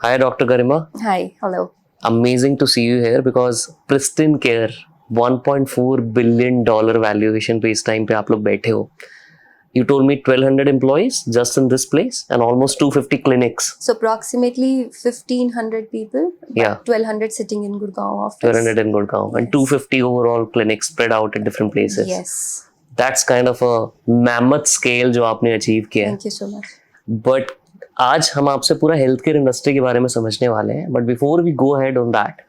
Hi, Dr. Garima. Hi, hello. Amazing to see you here because Pristine Care $1.4 billion valuation पे इस time पे आप लोग बैठे हो. You told me 1,200 employees just in this place and almost 250 clinics. So approximately 1,500 people, but Yeah. 1,200 sitting in Gurgaon office. 1,200 in Gurgaon and Yes. 250 overall clinics spread out at different places. Yes. That's kind of a mammoth scale जो आपने achieve किया है. Thank you so much. But आज हम आपसे पूरा health care industry के बारे में समझने वाले हैं. But before we go ahead on that,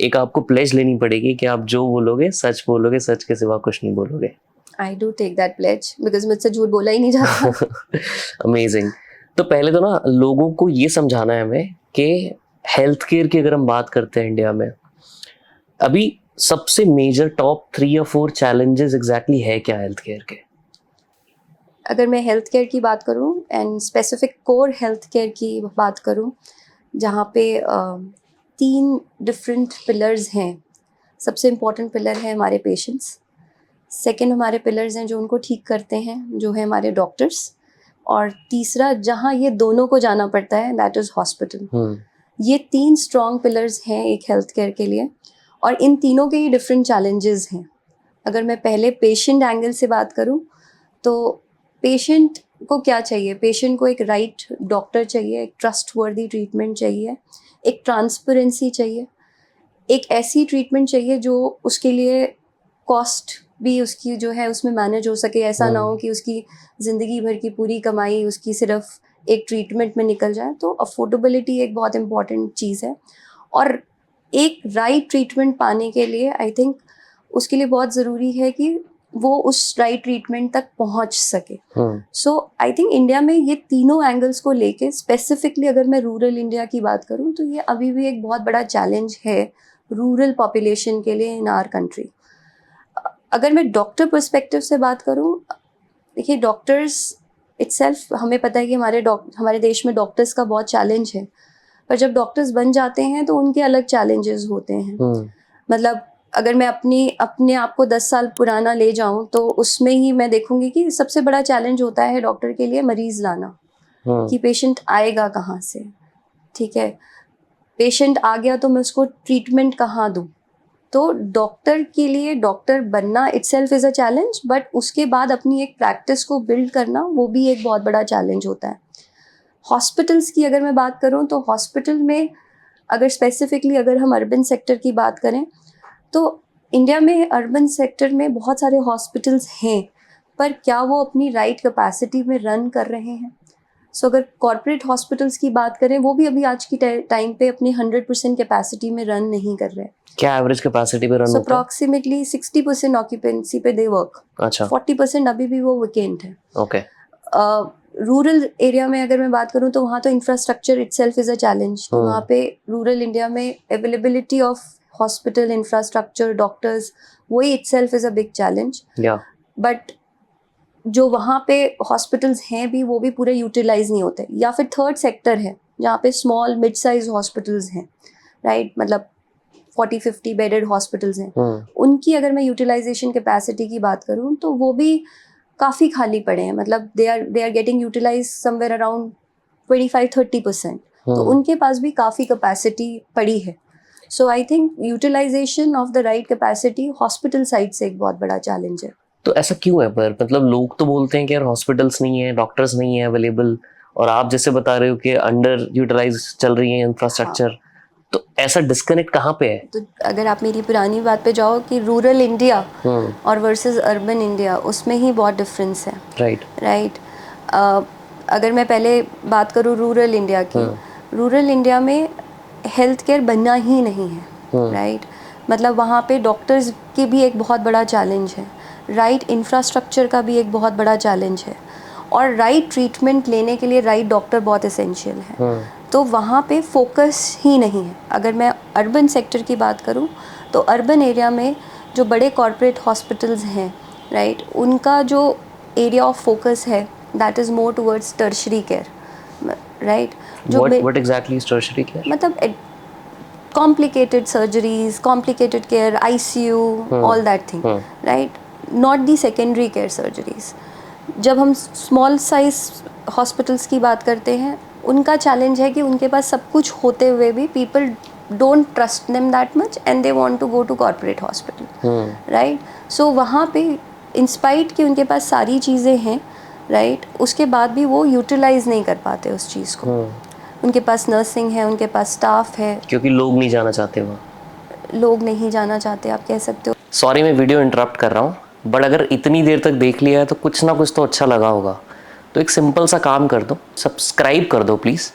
एक आपको प्लेज लेनी पड़ेगी कि आप जो बोलोगे सच के सिवा कुछ नहीं बोलोगे. I do take that pledge because मुझसे झूठ बोला ही नहीं जाता. अमेजिंग. तो पहले तो ना लोगों को ये समझाना है हमें कि हेल्थ केयर की अगर हम बात करते हैं इंडिया में, अभी सबसे मेजर टॉप 3 या 4 चैलेंजेस एग्जैक्टली है क्या हेल्थ केयर के? अगर मैं हेल्थ केयर की बात करूं and specific core health care की बात करूं, जहाँ पे 3 डिफरेंट पिलर्स हैं. सबसे इम्पोर्टेंट पिलर है हमारे पेशेंट्स. सेकंड हमारे पिलर्स हैं जो उनको ठीक करते हैं, जो है हमारे डॉक्टर्स. और तीसरा जहाँ ये दोनों को जाना पड़ता है, दैट इज़ हॉस्पिटल. ये 3 स्ट्रॉन्ग पिलर्स हैं एक हेल्थ केयर के लिए, और इन तीनों के ही डिफरेंट चैलेंजेस हैं. अगर मैं पहले पेशेंट एंगल से बात करूं, तो पेशेंट को क्या चाहिए? पेशेंट को एक राइट डॉक्टर चाहिए, एक ट्रस्टवर्दी ट्रीटमेंट चाहिए, एक ट्रांसपेरेंसी चाहिए, एक ऐसी ट्रीटमेंट चाहिए जो उसके लिए कॉस्ट भी उसकी जो है उसमें मैनेज हो सके. ऐसा ना हो कि उसकी ज़िंदगी भर की पूरी कमाई उसकी सिर्फ एक ट्रीटमेंट में निकल जाए. तो अफोर्डेबिलिटी एक बहुत इम्पॉर्टेंट चीज़ है, और एक राइट ट्रीटमेंट पाने के लिए आई थिंक उसके लिए बहुत ज़रूरी है कि वो उस राइट ट्रीटमेंट तक पहुंच सके. सो आई थिंक इंडिया में ये तीनों एंगल्स को लेके, स्पेसिफिकली अगर मैं रूरल इंडिया की बात करूं, तो ये अभी भी एक बहुत बड़ा चैलेंज है रूरल पॉपुलेशन के लिए इन आवर कंट्री. अगर मैं डॉक्टर पर्सपेक्टिव से बात करूं, देखिए डॉक्टर्स इटसेल्फ, हमें पता है कि हमारे देश में डॉक्टर्स का बहुत चैलेंज है. पर जब डॉक्टर्स बन जाते हैं तो उनके अलग चैलेंजेस होते हैं. मतलब अगर मैं अपने आप को 10 साल पुराना ले जाऊं, तो उसमें ही मैं देखूंगी कि सबसे बड़ा चैलेंज होता है डॉक्टर के लिए मरीज लाना. कि पेशेंट आएगा कहाँ से, ठीक है, पेशेंट आ गया तो मैं उसको ट्रीटमेंट कहाँ दूं. तो डॉक्टर के लिए डॉक्टर बनना itself is a challenge, but उसके बाद अपनी एक प्रैक्टिस को बिल्ड करना वो भी एक बहुत बड़ा चैलेंज होता है. हॉस्पिटल्स की अगर मैं बात करूं, तो हॉस्पिटल में अगर स्पेसिफिकली अगर हम अर्बन सेक्टर की बात करें, तो इंडिया में अर्बन सेक्टर में बहुत सारे हॉस्पिटल्स हैं, पर क्या वो अपनी राइट कैपेसिटी में रन कर रहे हैं? सो अगर कॉर्पोरेट हॉस्पिटल्स की बात करें, वो भी अभी आज की टाइम पे अपनी 100% कैपेसिटी में रन नहीं कर रहे. क्या एवरेज कैपेसिटी पे रन होता है? अप्रॉक्सीमेटली 60% ऑक्यूपेंसी पे दे वर्क. अच्छा. 40% अभी भी वो वेकेंट है. ओके. रूरल एरिया में अगर मैं बात करूं, तो वहाँ तो infrastructure itself is a challenge. वहाँ पे रूरल इंडिया में availability of hospital infrastructure, doctors, वही itself is a big challenge. But जो वहाँ पे हॉस्पिटल्स हैं भी, वो भी पूरे यूटिलाइज नहीं होते. या फिर थर्ड सेक्टर है जहाँ पे स्मॉल मिड साइज हॉस्पिटल्स हैं, राइट, मतलब 40-50 बेडेड हॉस्पिटल्स हैं. उनकी अगर मैं यूटिलाइजेशन कैपेसिटी की बात करूँ, तो वो भी काफ़ी खाली पड़े हैं. मतलब they are getting utilize somewhere around 25-30%. तो उनके पास भी काफ़ी कैपेसिटी पड़ी है. So I think utilization of the right capacity hospital side से एक बहुत बड़ा चैलेंज है. तो ऐसा क्यों है? पर मतलब लोग तो बोलते हैं कि यार हॉस्पिटल्स नहीं है, डॉक्टर्स नहीं है अवेलेबल, और आप जैसे बता रहे हो कि अंडर यूटिलाइज चल रही है इंफ्रास्ट्रक्चर. हाँ. तो ऐसा डिस्कनेक्ट कहाँ पे है? तो अगर आप मेरी पुरानी बात पे जाओ कि रूरल इंडिया और वर्सेस अर्बन इंडिया, उसमें ही बहुत डिफरेंस है. राइट. अगर मैं पहले बात करूँ रूरल इंडिया की, रूरल इंडिया में हेल्थ केयर बनना ही नहीं है. राइट. मतलब वहाँ पे डॉक्टर्स की भी एक बहुत बड़ा चैलेंज है, राइट इंफ्रास्ट्रक्चर का भी एक बहुत बड़ा चैलेंज है, और राइट ट्रीटमेंट लेने के लिए राइट डॉक्टर बहुत एसेंशियल है. तो वहाँ पे फोकस ही नहीं है. अगर मैं अर्बन सेक्टर की बात करूँ, तो अर्बन एरिया में जो बड़े कॉर्पोरेट हॉस्पिटल्स हैं, राइट, उनका जो एरिया ऑफ फोकस है that is more towards tertiary care. Right. What exactly is tertiary care? मतलब complicated surgeries, complicated care, ICU, all that thing, right? Not the secondary care surgeries. जब हम small size hospitals की बात करते हैं, उनका challenge है कि उनके पास सब कुछ होते हुए भी people don't trust them that much and they want to go to corporate hospital, right. So वहाँ पे इंस्पाइट कि उनके पास सारी चीज़ें हैं, राइट, उसके बाद भी वो यूटिलाइज नहीं कर पाते उस चीज़ को. उनके पास नर्सिंग है, उनके पास स्टाफ है, क्योंकि लोग नहीं जाना चाहते वहाँ. लोग नहीं जाना चाहते, आप कह सकते हो. सॉरी मैं वीडियो इंटरप्ट कर रहा हूँ, बट अगर इतनी देर तक देख लिया है तो कुछ ना कुछ तो अच्छा लगा होगा. तो एक सिंपल सा काम कर दो, सब्सक्राइब कर दो प्लीज़.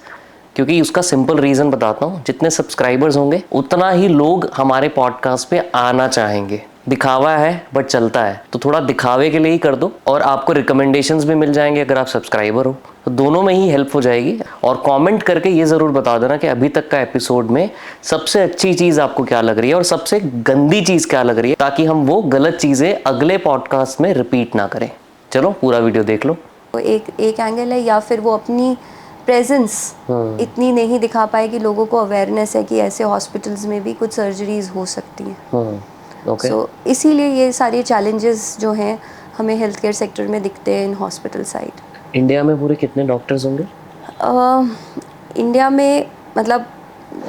क्योंकि उसका सिंपल रीज़न बताता हूँ, जितने सब्सक्राइबर्स होंगे उतना ही लोग हमारे पॉडकास्ट पे आना चाहेंगे. दिखावा है बट चलता है, तो थोड़ा दिखावे के लिए ही कर दो और आपको रिकमेंडेशंस भी मिल जाएंगे अगर आप सब्सक्राइबर हो, तो दोनों में ही हेल्प हो जाएगी. और कमेंट करके ये ज़रूर बता देना कि अभी तक का एपिसोड में सबसे अच्छी चीज़ आपको क्या लग रही है और सबसे गंदी चीज़ क्या लग रही है, ताकि हम वो गलत चीज़ें अगले पॉडकास्ट में रिपीट ना करें. चलो पूरा वीडियो देख लो. एक एंगल है, या फिर वो अपनी प्रेजेंस इतनी नहीं दिखा पाए कि लोगों को अवेयरनेस है कि ऐसे हॉस्पिटल्स में भी कुछ सर्जरीज हो सकती हैं. ओके. सो इसीलिए ये सारे चैलेंजेस जो हैं हमें हेल्थ केयर सेक्टर में दिखते हैं इन हॉस्पिटल साइड. इंडिया में पूरे कितने डॉक्टर्स होंगे? इंडिया में मतलब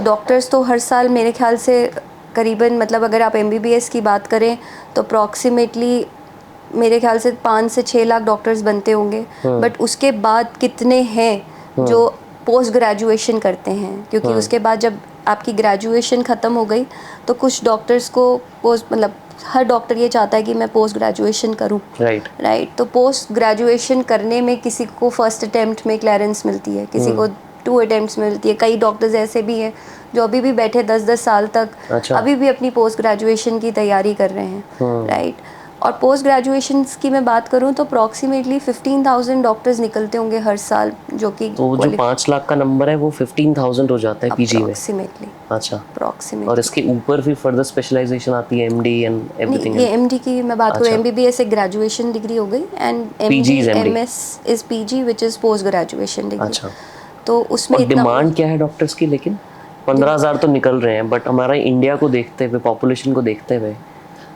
डॉक्टर्स तो हर साल मेरे ख्याल से करीबन, मतलब अगर आप MBBS की बात करें तो अप्रॉक्सीमेटली मेरे ख्याल से 5 से 6 लाख डॉक्टर्स बनते होंगे. बट उसके बाद कितने हैं जो पोस्ट ग्रेजुएशन करते हैं, क्योंकि उसके बाद जब आपकी ग्रेजुएशन ख़त्म हो गई तो कुछ डॉक्टर्स को पोस्ट, मतलब हर डॉक्टर ये चाहता है कि मैं पोस्ट ग्रेजुएशन करूं, राइट. तो पोस्ट ग्रेजुएशन करने में किसी को फर्स्ट अटेम्प्ट में क्लियरेंस मिलती है, किसी को 2 अटेम्प्ट्स में मिलती है. कई डॉक्टर्स ऐसे भी हैं जो अभी भी बैठे 10-10 साल तक अभी भी अपनी पोस्ट ग्रेजुएशन की तैयारी कर रहे हैं, राइट. और पोस्ट ग्रेजुएशन की मैं बात करूं तो अप्रॉक्सीमेटली 15,000 डॉक्टर्स निकलते होंगे हर साल, जो कि तो जो 5 लाख का नंबर है वो 15,000 हो जाता है पीजी में अप्रॉक्सीमेटली. अच्छा. अप्रॉक्सीमेटली. और इसके ऊपर फिर फर्दर स्पेशलाइजेशन आती है, एमडी एंड एवरीथिंग. ये MD की मैं बात करूँ, MBBS एक ग्रेजुएशन डिग्री हो गई and PG is MD. MS is PG which is post graduation degree. अच्छा. तो उसमें डिमांड क्या है डॉक्टर्स की? लेकिन 15,000 तो निकल रहे हैं, बट हमारा इंडिया को देखते हुए, पॉपुलेशन को देखते हुए,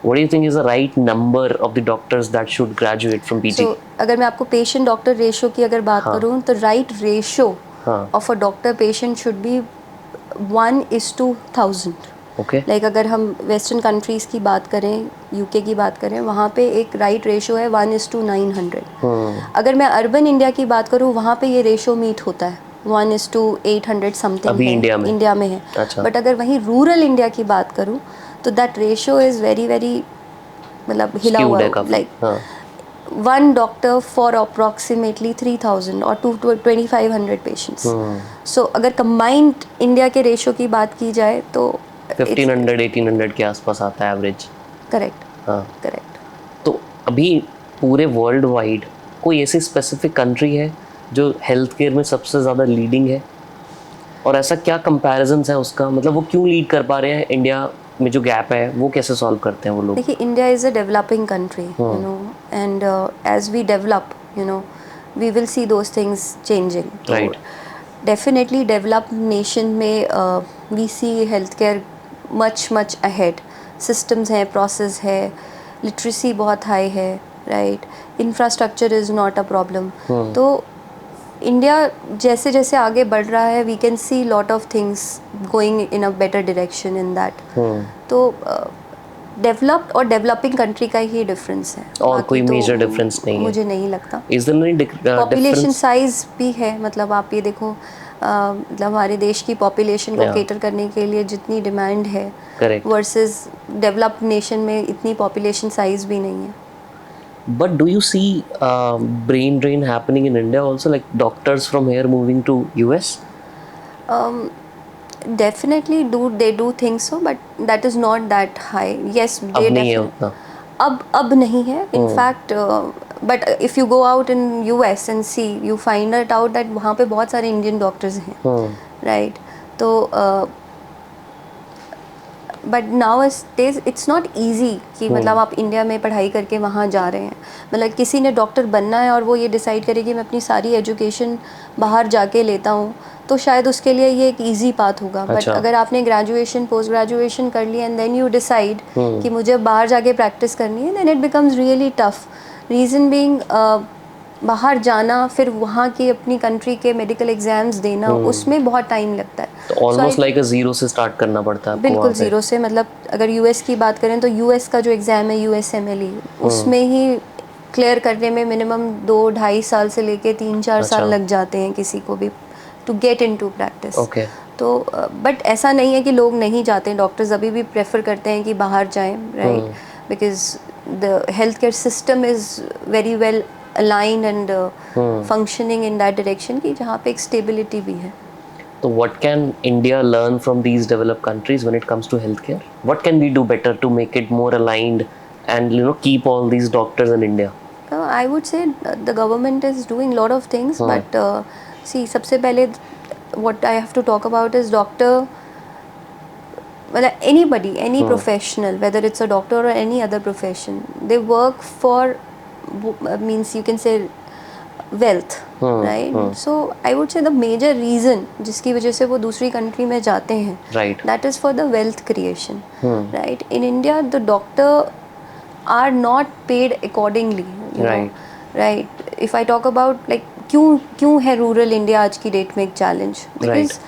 what do you think is the right number of the doctors that should graduate from PG? So, अगर मैं आपको पेशेंट डॉक्टर रेशो की अगर बात करूँ तो right ratio of a doctor patient should be 1:1000. Okay. Like अगर हम वेस्टर्न कंट्रीज़ की बात करें, UK की बात करें, वहाँ पे एक राइट रेशो है 1:900. अगर मैं अर्बन इंडिया की बात करूँ वहाँ पे ये रेशो मीट होता है 1:800 समथिंग. अभी इंडिया में है. अच्छा. बट अगर वहीं रूरल इंडिया की बात करूँ तो that ratio is very very, मतलब हिला हुआ, लाइक 1 डॉक्टर फॉर अप्रॉक्सीमेटली 3,000 और 2,500 पेशेंट्स. सो अगर कंबाइंड इंडिया के रेशो की बात की जाए तो 1,500-1,800 के आसपास आता है एवरेज. करेक्ट. हाँ. करेक्ट. तो अभी पूरे वर्ल्ड वाइड कोई ऐसी स्पेसिफिक कंट्री है जो हेल्थ केयर में सबसे ज़्यादा लीडिंग है, और ऐसा क्या कंपैरिजन है उसका, मतलब वो क्यों लीड कर पा रहे हैं? इंडिया में जो गैप है वो कैसे सॉल्व करते हैं वो लोग? देखिए, India is a developing country, you know, and as we develop, you know, we will see those things changing. Right. Definitely developed nation में we see health care much ahead. Systems हैं, process है, literacy बहुत high है, right. Infrastructure is not a problem. तो India जैसे जैसे आगे बढ़ रहा है we can see lot of things going in a better direction in that. तो डेवलप्ड और डेवलपिंग कंट्री का ही डिफरेंस है, और कोई मेजर डिफरेंस नहीं है मुझे नहीं लगता. Is there any population size भी है, मतलब आप ये देखो, मतलब हमारे देश की पॉपुलेशन को केटर करने के लिए जितनी डिमांड है वर्सेस डेवलप्ड नेशन में इतनी पॉपुलेशन साइज भी नहीं है. But do you see brain drain happening in India also, like doctors from here moving to US? Definitely they do think so, but that is not that high. Yes, अब नहीं है उतना. अब नहीं है. In fact, but if you go out in US and see, you find it out that वहाँ पे बहुत सारे इंडियन डॉक्टर्स हैं, right? तो but now it's not easy कि मतलब आप इंडिया में पढ़ाई करके वहाँ जा रहे हैं. मतलब किसी ने डॉक्टर बनना है और वो ये डिसाइड करे कि मैं अपनी सारी एजुकेशन बाहर जाके लेता हूँ, तो शायद उसके लिए ये एक इजी पाथ होगा. बट अगर आपने ग्रेजुएशन पोस्ट ग्रेजुएशन कर लिया एंड देन यू डिसाइड कि मुझे बाहर जाके प्रैक्टिस करनी है, then it becomes really tough. Reason being बाहर जाना, फिर वहाँ की अपनी कंट्री के मेडिकल एग्जाम्स देना, उसमें बहुत टाइम लगता है. तो ऑलमोस्ट लाइक अ जीरो से स्टार्ट करना पड़ता है आपको बिल्कुल वहाँ पे. ज़ीरो से. मतलब अगर यूएस की बात करें तो यूएस का जो एग्ज़ाम है यूएसएमएलई, उसमें ही क्लियर करने में मिनिमम 2-2.5 साल से लेके 3-4 साल अच्छा. लग जाते हैं किसी को भी to get into practice. Okay. तो बट ऐसा नहीं है कि लोग नहीं जाते हैं. डॉक्टर्स अभी भी प्रेफर करते हैं कि बाहर जाएं, right, because the health care system is very well aligned and functioning in that direction कि जहाँ पे एक स्टेबिलिटी भी है. So what can India learn from these developed countries when it comes to healthcare? What can we do better to make it more aligned and keep all these doctors in India? I would say the government is doing a lot of things, but see, सबसे पहले what I have to talk about is doctor. Well, anybody, any professional, whether it's a doctor or any other profession, they work for means you can say wealth, right? So I would say the major reason जिसकी वजह से वो दूसरी country में जाते हैं, Right. that is for the wealth creation, right? In India, the doctor are not paid accordingly, you know, Right. right? If I talk about like क्यों है रूरल इंडिया आज की डेट में एक चैलेंज, बिकॉज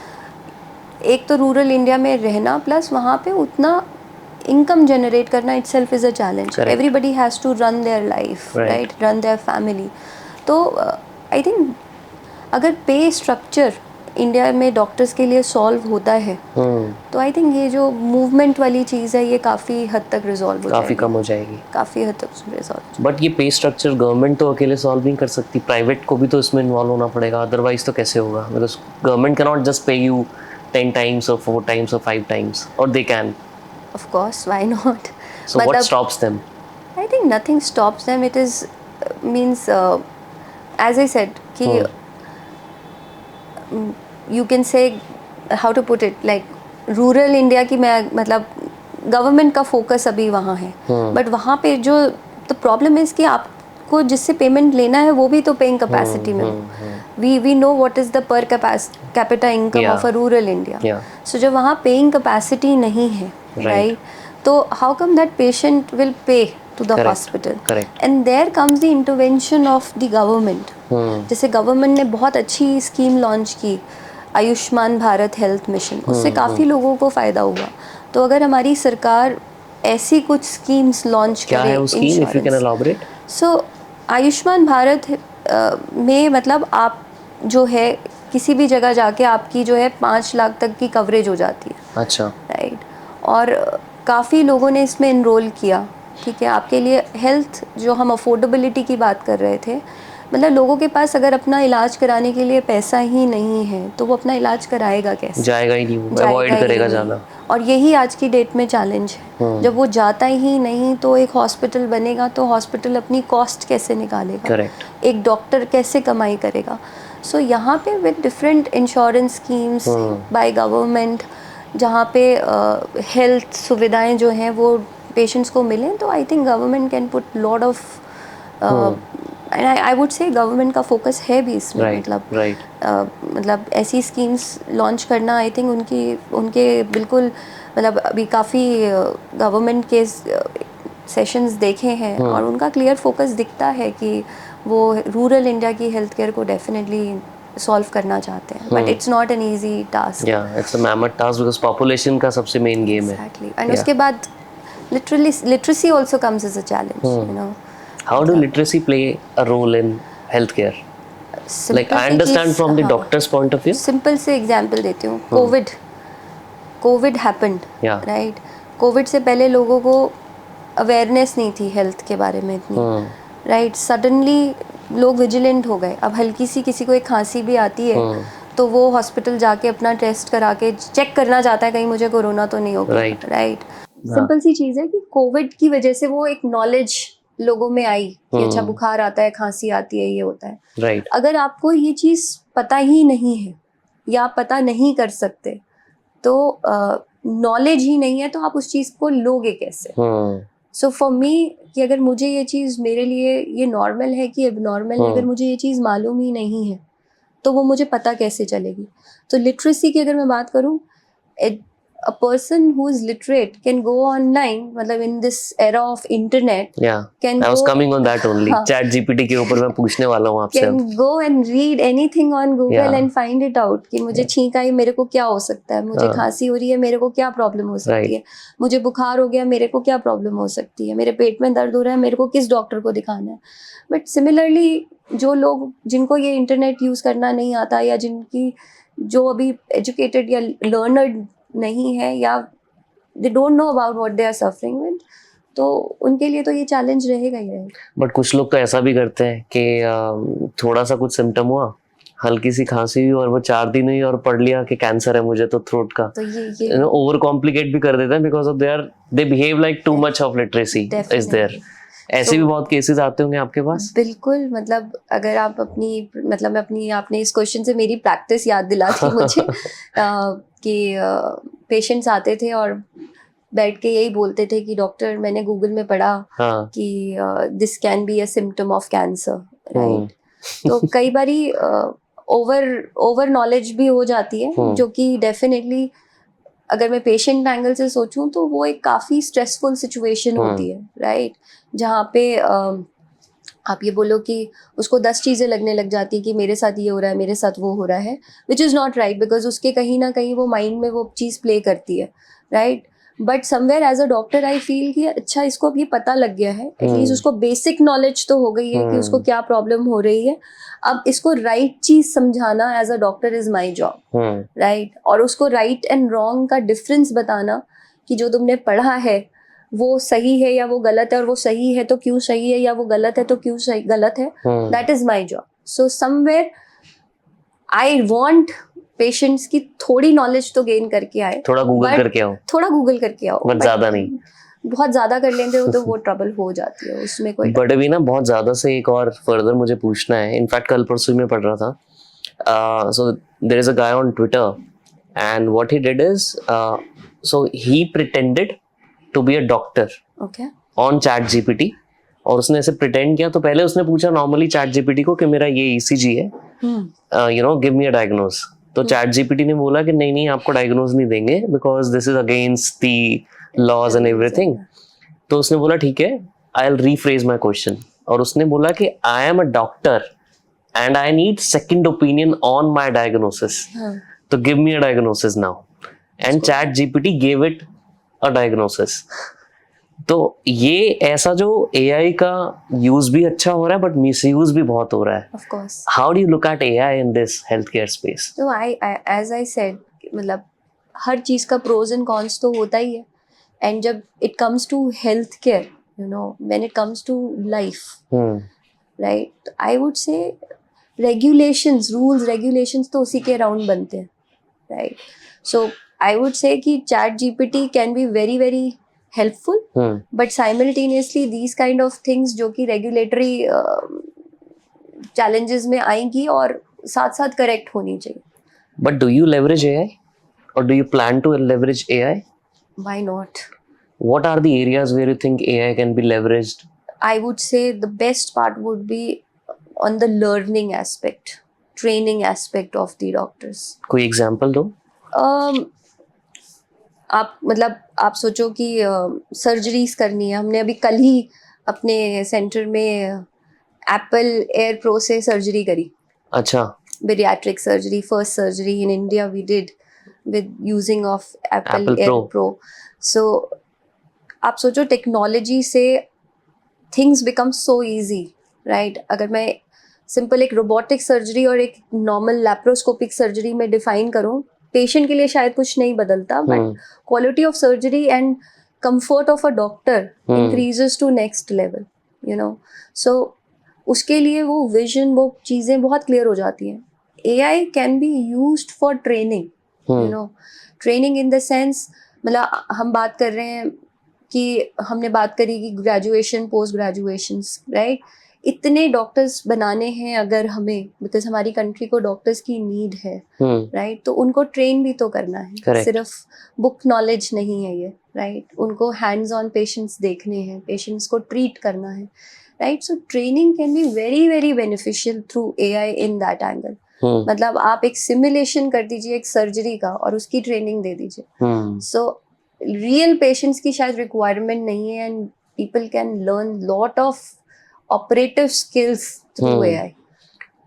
एक तो रूरल इंडिया में रहना प्लस वहाँ पे उतना इनकम जनरेट करना itself is a challenge. Everybody has to run their life, right, run their family. तो आई थिंक अगर पे स्ट्रक्चर इंडिया में डॉक्टर्स के लिए सॉल्व होता है तो आई थिंक ये जो मूवमेंट वाली चीज़ है ये काफ़ी हद तक रिजॉल्व हो जाएगी, काफ़ी कम हो जाएगी, काफ़ी हद तक रिजॉल्व. बट ये पे स्ट्रक्चर गवर्नमेंट तो अकेले सॉल्व नहीं कर सकती, प्राइवेट को भी तो इसमें इन्वॉल्व होना पड़ेगा, अदरवाइज तो कैसे होगा? Because government can not just पे you 10 times or 4 times or 5 times, or they can. Of course, why not? So But what stops them? I think nothing stops them. It is means as I said कि you can say how to put it like rural India की मैं मतलब government का focus अभी वहाँ है, but वहाँ पे जो the problem is कि आपको जिससे पेमेंट लेना है वो भी तो पेइंग कैपेसिटी में हो. we know what is the per capita income of a rural India. So जब वहाँ पेइंग कैपेसिटी नहीं है, right, तो how come that patient will pay to the hospital? And there comes the intervention of the government. जैसे government ने बहुत अच्छी scheme launch की, आयुष्मान भारत हेल्थ मिशन, उससे काफ़ी लोगों को फ़ायदा हुआ. तो अगर हमारी सरकार ऐसी कुछ स्कीम्स लॉन्च करे, क्या है वो scheme, if you can elaborate? So Ayushman Bharat में मतलब आप जो है किसी भी जगह जाके आपकी जो है 5 लाख तक की कवरेज हो जाती है. अच्छा, राइट. और काफ़ी लोगों ने इसमें इनरोल किया. ठीक है, आपके लिए हेल्थ जो हम अफोर्डेबिलिटी की बात कर रहे थे, मतलब लोगों के पास अगर अपना इलाज कराने के लिए पैसा ही नहीं है तो वो अपना इलाज कराएगा कैसे? जाएगा ही नहीं, वो अवॉइड करेगा जाना. और यही आज की डेट में चैलेंज है. जब वो जाता ही नहीं तो एक हॉस्पिटल बनेगा तो हॉस्पिटल अपनी कॉस्ट कैसे निकालेगा? करेक्ट. एक डॉक्टर कैसे कमाई करेगा? सो यहाँ पे with different insurance schemes by government, जहाँ पे हेल्थ सुविधाएं जो हैं वो पेशेंट्स को मिलें, तो I think government can put lot of and I would से गवर्नमेंट का फोकस है भी इसमें. मतलब ऐसी स्कीम्स लॉन्च करना आई थिंक उनके बिल्कुल मतलब अभी काफ़ी गवर्नमेंट के सेशंस देखे हैं और उनका क्लियर फोकस दिखता है कि वो रूरल इंडिया की हेल्थ केयर को डेफिनेटली सॉल्व करना चाहते हैं. But it's not an easy task. It's a mammoth task because population का सबसे मेन गेम है. एग्जैक्टली. एंड उसके बाद literacy also comes as a challenge, you know. How do literacy play a role in healthcare? Like I understand from the doctor's point of view. Simple से example देती हूँ. COVID happened, right? COVID से पहले लोगों को awareness नहीं थी health के बारे में इतनी, right? Suddenly लोग vigilant हो गए. अब हल्की सी किसी को एक खांसी भी आती है तो वो हॉस्पिटल जाके अपना टेस्ट करा के चेक करना चाहता है कहीं मुझे कोरोना तो नहीं होगा, राइट. सिंपल सी चीज़ है कि कोविड की वजह से वो एक नॉलेज लोगों में आई कि अच्छा बुखार आता है, खांसी आती है, ये होता है, राइट. अगर आपको ये चीज़ पता ही नहीं है या पता नहीं कर सकते तो नॉलेज ही नहीं है तो आप उस चीज़ को लोगे कैसे? सो फॉर मी कि अगर मुझे ये चीज़ मेरे लिए ये नॉर्मल है कि एबनॉर्मल है, अगर मुझे ये चीज़ मालूम ही नहीं है तो वो मुझे पता कैसे चलेगी? तो लिटरेसी की अगर मैं बात करूँ, a person who is literate can go online, मतलब in this era of internet, Yeah, can I was go coming on that only. हाँ, Chat GPT के ऊपर मैं पूछने वाला हूँ आपसे can अब. go and read anything on Google Yeah. and find it out कि मुझे छींक आई, मेरे को क्या हो सकता है, मुझे हाँ. खांसी हो रही है, मेरे को क्या प्रॉब्लम हो सकती है, मुझे बुखार हो गया, मेरे को क्या प्रॉब्लम हो सकती है, मेरे पेट में दर्द हो रहा है, मेरे को किस डॉक्टर को दिखाना है. बट सिमिलरली जो लोग जिनको ये इंटरनेट यूज़ करना नहीं आता, या जिनकी जो अभी एजुकेटेड या लर्नर्ड नहीं है, या they don't know about what they are suffering with, तो उनके लिए तो ये चैलेंज रहेगा ही रहेगा. बट कुछ लोग तो ऐसा भी करते हैं कि थोड़ा सा कुछ सिम्टम हुआ, हल्की सी खांसी हुई और वो 4 दिन हुई और पढ़ लिया कि कैंसर है मुझे तो थ्रोट का. तो ये ओवर कॉम्प्लिकेट भी कर देते हैं because of they behave like too much of literacy is there. ऐसे भी बहुत केसेस आते होंगे आपके पास. बिल्कुल, मतलब अगर आप अपनी, मतलब मैं अपनी, आपने इस क्वेश्चन से मेरी प्रैक्टिस याद दिलाती मुझे कि पेशेंट्स आते थे और बैठ के यही बोलते थे कि डॉक्टर मैंने गूगल में पढ़ा हाँ. कि this can be a symptom of cancer, right. तो कई बारी ओवर नॉलेज भी हो जाती है, जो कि डेफिनेटली अगर मैं पेशेंट एंगल से सोचूं तो वो एक काफ़ी स्ट्रेसफुल सिचुएशन होती है, राइट. जहाँ पे आप ये बोलो कि उसको 10 चीज़ें लगने लग जाती है कि मेरे साथ ये हो रहा है, मेरे साथ वो हो रहा है, which is not right, because उसके कहीं ना कहीं वो माइंड में वो चीज़ प्ले करती है, right. But somewhere as a doctor I feel कि अच्छा इसको अब ये पता लग गया है, एटलीस्ट उसको बेसिक नॉलेज तो हो गई है कि उसको क्या प्रॉब्लम हो रही है. अब इसको राइट चीज़ समझाना as a doctor is my job, right. और उसको राइट एंड रॉन्ग का डिफरेंस बताना कि जो तुमने पढ़ा है वो सही है या वो गलत है, और वो सही है तो क्यों सही है, या वो गलत है तो क्यों सही गलत है, that is my job. So somewhere I want patients की थोड़ी नॉलेज तो गेन करके आए, थोड़ा गूगल करके आओ, थोड़ा गूगल करके आओ, बट ज्यादा नहीं. बहुत ज्यादा कर लेंगे तो वो ट्रबल हो जाती है, उसमें कोई. बट अभी ना बहुत ज्यादा से एक और फर्दर मुझे पूछना है. इनफैक्ट कल परसों में पढ़ रहा था. So there is a guy on Twitter and what he did is so he pretended to be a doctor okay on ChatGPT. और उसने ऐसे प्रिटेंड किया, तो पहले उसने पूछा नॉर्मली चैट जीपीटी को कि मेरा ये ईसीजी है, you know give me a diagnose. तो चैट जीपीटी ने बोला कि नहीं नहीं आपको डायग्नोज नहीं देंगे because this is against the laws and everything. तो उसने बोला ठीक है, I will rephrase my question. और उसने बोला कि I am a doctor and I need second opinion on my diagnosis, तो give me a diagnosis now. And ChatGPT gave it a diagnosis. तो ये ऐसा जो एआई का यूज भी अच्छा हो रहा है बट मिसयूज भी बहुत हो रहा है. Of course. How do you look at AI in this health care space? तो एज आई सेड, मतलब हर चीज़ का प्रोज एंड कॉन्स तो होता ही है. एंड जब it comes to health care, you know, when it comes to life, right, I would say regulations, rules regulations तो उसी के अराउंड बनते हैं, right. So I would say कि chat GPT can be very very helpful, but simultaneously these kind of things जो कि regulatory challenges में आएंगी और साथ साथ correct होनी चाहिए. But do you leverage AI or do you plan to leverage AI? Why not? What are the areas where you think AI can be leveraged? I would say the best part would be on the learning aspect, training aspect of the doctors. कोई example दो. आप मतलब आप सोचो कि surgeries करनी है, हमने अभी कल ही अपने सेंटर में एप्पल एयर प्रो से सर्जरी करी. अच्छा. Bariatric surgery, first surgery in India we did with using of Apple Air Pro. So आप सोचो टेक्नोलॉजी से things become so easy, right. अगर मैं सिंपल एक रोबोटिक सर्जरी और एक नॉर्मल लैप्रोस्कोपिक सर्जरी में डिफाइन करूँ, पेशेंट के लिए शायद कुछ नहीं बदलता, but quality of surgery and comfort of a doctor increases to next level, you know. सो उसके लिए वो विजन, वो चीज़ें बहुत क्लियर हो जाती हैं. AI can be used for training, you no, training in the sense, मतलब हम बात कर रहे हैं कि हमने बात करी कि ग्रेजुएशन, पोस्ट ग्रेजुएशन, राइट. इतने डॉक्टर्स बनाने हैं अगर हमें, बिकॉज हमारी कंट्री को डॉक्टर्स की नीड है, राइट. तो उनको ट्रेन भी तो करना है. Correct. सिर्फ बुक नॉलेज नहीं है ये, राइट. उनको हैंड्स ऑन पेशेंट्स देखने हैं, पेशेंट्स को ट्रीट करना है, right. So training can be very very beneficial through AI in that angle. मतलब आप एक सिमुलेशन कर दीजिए एक सर्जरी का और उसकी ट्रेनिंग दे दीजिए। सो रियल पेशेंट्स की शायद रिक्वायरमेंट नहीं है and people can learn lot of operative skills through AI.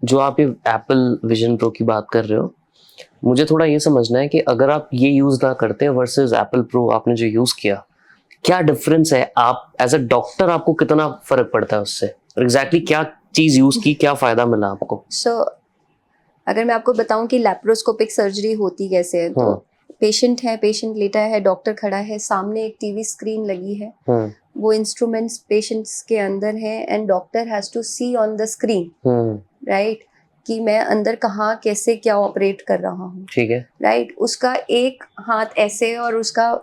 जो आप ये एप्पल विजन प्रो की बात कर रहे हो, मुझे थोड़ा ये समझना है कि अगर आप ये यूज ना करते वर्सेस एप्पल प्रो आपने जो यूज किया, क्या डिफरेंस है? आप एज अ डॉक्टर आपको कितना फर्क पड़ता है उससे? एग्जैक्टली क्या चीज यूज की, क्या फायदा मिला आपको? सो अगर मैं आपको बताऊं कि लैप्रोस्कोपिक सर्जरी होती कैसे है, तो पेशेंट है, पेशेंट लेटा है, डॉक्टर खड़ा है, सामने एक टीवी स्क्रीन लगी है, वो इंस्ट्रूमेंट्स पेशेंट्स के अंदर है and doctor has to see on the screen, right, कि मैं अंदर कहाँ कैसे क्या ऑपरेट कर रहा हूँ, ठीक है, राइट। उसका एक हाथ ऐसे और उसका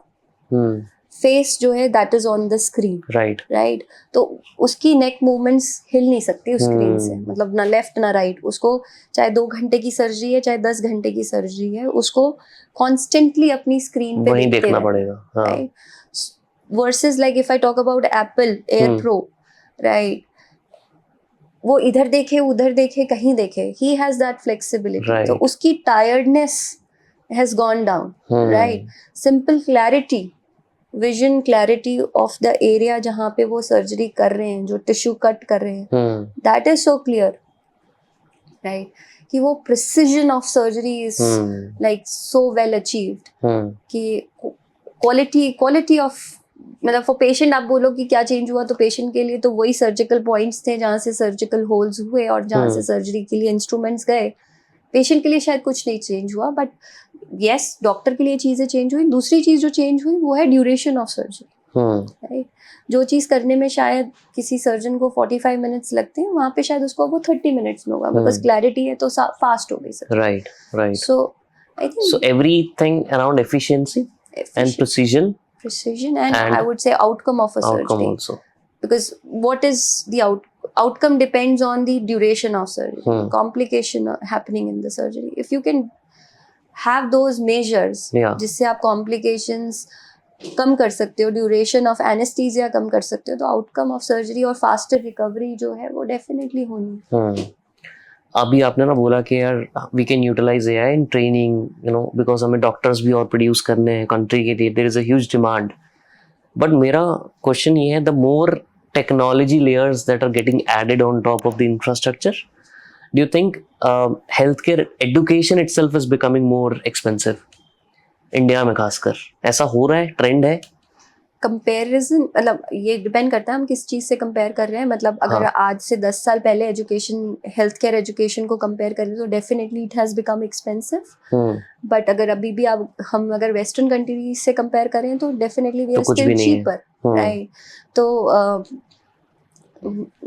फेस जो है that is on the screen, right. तो उसकी नेक मूवमेंट्स हिल नहीं सकती उस स्क्रीन से, मतलब ना लेफ्ट ना राइट। उसको चाहे 2 घंटे की सर्जरी है चाहे 10 घंटे की सर्जरी है, उसको कॉन्स्टेंटली अपनी स्क्रीन पे वही देखना पड़ेगा, right. Versus like if I talk about Apple Air pro, right, वो इधर देखे उधर देखे कहीं देखे, ही हैज दैट फ्लेक्सिबिलिटी, तो उसकी tiredness has gone down, right. Simple clarity, vision clarity of the area जहाँ पे वो सर्जरी कर रहे हैं, जो टिश्यू कट कर रहे हैं, that is so clear, right, कि वो precision of surgery is like so well achieved कि क्वालिटी ऑफ, मतलब फॉर पेशेंट आप बोलो कि क्या चेंज हुआ, तो पेशेंट के लिए तो वही सर्जिकल पॉइंट्स थे जहाँ से सर्जिकल होल्स हुए और जहाँ से सर्जरी के लिए इंस्ट्रूमेंट्स गए। पेशेंट के लिए शायद कुछ नहीं चेंज हुआ, बट यस डॉक्टर के लिए चीजें चेंज हुई। दूसरी चीज जो चेंज हुई वो है ड्यूरेशन ऑफ सर्जरी, राइट। जो चीज करने में शायद किसी सर्जन को 45 मिनट्स लगते हैं, वहाँ पे शायद उसको वो 30 मिनट्स में होगा, बिकॉज क्लैरिटी है तो फास्ट हो गई sir, right. So I think so everything around efficiency and precision and I would say outcome of a surgery also, because what is the outcome depends on the duration of surgery, complication happening in the surgery. If you can have those measures, जिससे आप complications कम कर सकते हो, duration of anaesthesia कम कर सकते हो, तो outcome of surgery और फास्टर रिकवरी जो है वो डेफिनेटली होनी। अभी आपने ना बोला कि यार we can utilise AI in training, you know, because हमें डॉक्टर्स भी और प्रोड्यूस करने हैं कंट्री के लिए, there is a huge demand. But मेरा क्वेश्चन ये है, the more technology layers that are getting added on top of the infrastructure, do you think health care education itself is becoming more expensive? India में खासकर ऐसा हो रहा है, trend है? कंपैरिजन, मतलब ये डिपेंड करता है हम किस चीज़ से कंपेयर कर रहे हैं। मतलब अगर आज से 10 साल पहले एजुकेशन, हेल्थ केयर एजुकेशन को कंपेयर करें तो definitely it has become expensive. But अगर अभी भी हम अगर वेस्टर्न कंट्रीज से कंपेयर करें तो definitely we are still cheaper, right. तो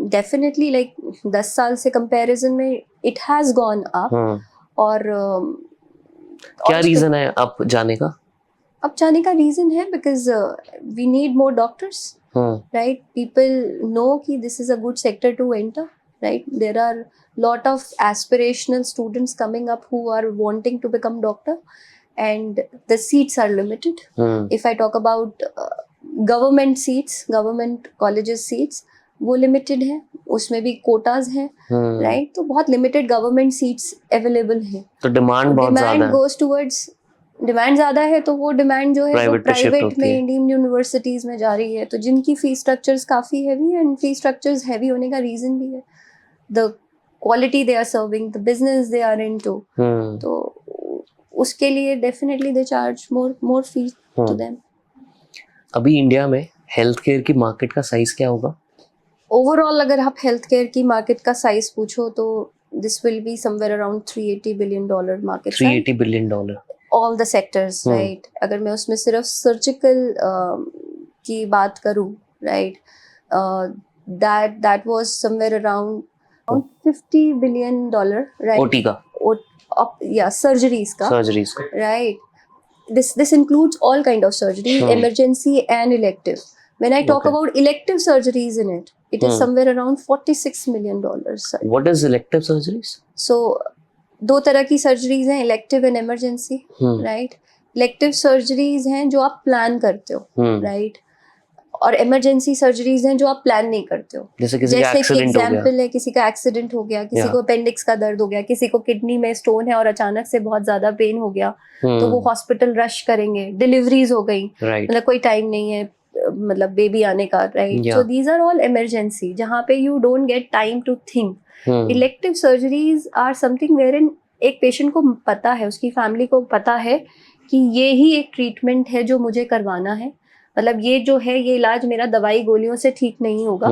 डेफिनेटली लाइक 10 साल से कंपैरिजन में इट हैज़ गॉन अप। और क्या रीज़न है आप जाने का? अब जाने का रीजन है because we need more doctors, right. People know कि this is a good sector to enter, right. There are lot of aspirational students coming up who are wanting to become doctor and the seats are limited. If I talk about government seats, government colleges seats, वो limited है, उसमें भी कोटाज हैं, right. तो बहुत limited government seats available हैं, तो demand goes towards, demand ज़्यादा है तो वो डिमांड जो है वो प्राइवेट में, डीम्ड यूनिवर्सिटीज में जा रही है, तो जिनकी फीस स्ट्रक्चर्स काफ़ी हैवी है। एंड फीस स्ट्रक्चर्स हैवी होने का रीज़न भी है the quality they are serving, the business they are into, तो उसके लिए definitely they charge more fees to them. अभी इंडिया में हेल्थ केयर की मार्केट का साइज क्या होगा ओवरऑल? अगर आप हेल्थ केयर की मार्केट का साइज पूछो तो this will be somewhere around $380 billion मार्केट। $380 billion all the sectors, right? अगर मैं उसमें सिर्फ सर्जिकल की बात करूं, right, that was somewhere around $50 billion, right? OT का, yeah, surgeries का, right? This includes all kind of surgery, emergency and elective. When I talk about elective surgeries in it, it is somewhere around $46 million. What is elective surgeries? So 2 तरह की surgeries हैं, elective and emergency, right. Elective surgeries हैं जो आप plan करते हो, right, और emergency surgeries हैं जो आप प्लान नहीं करते हो, जैसे किसी का जैसे कि एक्सीडेंट हो गया, एग्जाम्पल है किसी का एक्सीडेंट हो गया, किसी Yeah. को अपेंडिक्स का दर्द हो गया, किसी को किडनी में स्टोन है और अचानक से बहुत ज्यादा पेन हो गया, तो वो हॉस्पिटल रश करेंगे, डिलीवरीज हो गई, राइट, मतलब कोई टाइम नहीं है मतलब बेबी आने का, right? Yeah. So these are all emergency जहाँ पे you don't get time to think. Hmm. Elective surgeries are something where in एक पेशेंट को पता है, उसकी फैमिली को पता है कि ये ही एक ट्रीटमेंट है जो मुझे करवाना है, मतलब ये जो है ये इलाज मेरा दवाई गोलियों से ठीक नहीं होगा,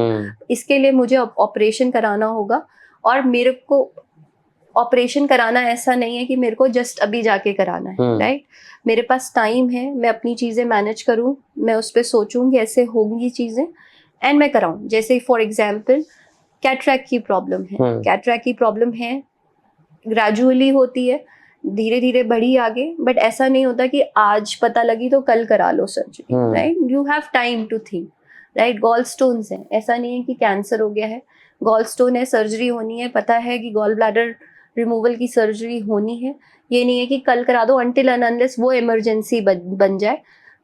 इसके लिए मुझे ऑपरेशन कराना होगा. और मेरे को ऑपरेशन कराना ऐसा नहीं है कि मेरे को जस्ट अभी जाके कराना है, राइट? मेरे पास टाइम है, मैं अपनी चीज़ें मैनेज करूँ, मैं उस पर सोचूँ कि ऐसे होंगी चीज़ें एंड मैं कराऊँ. जैसे फॉर एग्जाम्पल कैटरैक्ट की प्रॉब्लम है, कैटरैक्ट की प्रॉब्लम है, ग्रेजुअली होती है, धीरे धीरे बढ़ी आगे, बट ऐसा नहीं होता कि आज पता लगी तो कल करा लो surgery, right? You have time to think, right? Gallstones हैं, ऐसा नहीं है कि कैंसर हो गया है, गॉल स्टोन है, सर्जरी होनी है, पता है कि गॉल ब्लैडर रिमूवल की सर्जरी होनी है, ये नहीं है कि कल करा दो अनटिल एंड अनलेस वो इमरजेंसी बन जाए.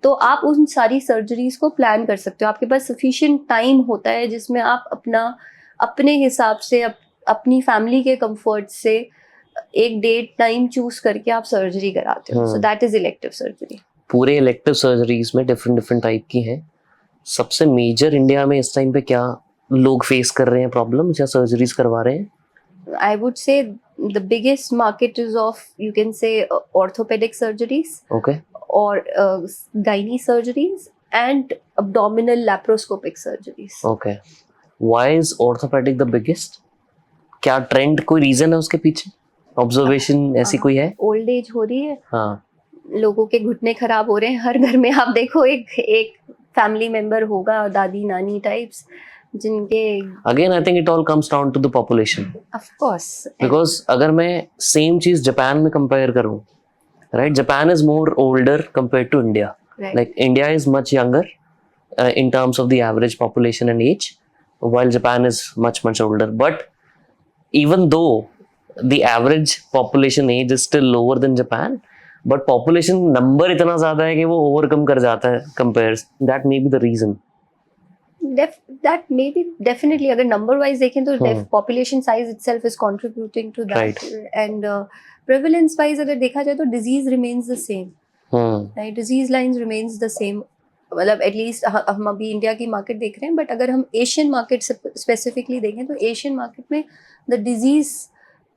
तो आप उन सारी सर्जरीज को प्लान कर सकते हो, आपके पास सफिशिएंट टाइम होता है जिसमें आप अपने हिसाब से अपनी फैमिली के कंफर्ट से एक डेट टाइम चूज करके आप सर्जरी कराते हो. So that is elective surgery. पूरे इलेक्टिव सर्जरीज में डिफरेंट डिफरेंट टाइप की हैं. सबसे मेजर इंडिया में इस टाइम पे क्या लोग फेस कर रहे हैं प्रॉब्लम या सर्जरीज करवा रहे हैं? I would say the biggest market is of, you can say, orthopedic surgeries, Okay. or gynae surgeries and abdominal laparoscopic surgeries. Okay. Why is orthopedic the biggest? क्या ट्रेंड, कोई reason है उसके पीछे? Observation ऐसी कोई है? ओल्ड एज हो रही है, हाँ, लोगों के घुटने खराब हो रहे हैं, हर घर में आप देखो एक फैमिली मेंबर होगा, दादी नानी टाइप्स, जिनके again I think it all comes down to the population. Of course, because अगर मैं सेम चीज जापान में कंपेयर करूं, right, Japan is more older compare to India. Like India is much younger in terms of the average population and age, while Japan is much older. But even though the average population age is still lower than Japan, but population number इतना ज़्यादा है कि वो overcome कर जाता है compares. That may be the reason. that may be definitely, अगर number wise देखें तो population size itself is contributing to that. Right. And prevalence wise अगर देखा जाए तो disease remains the same. Right, disease lines remains the same. मतलब at least हम अभी इंडिया की मार्केट देख रहे हैं, बट अगर हम एशियन मार्केट स्पेसिफिकली देखें तो एशियन मार्केट में द डिजीज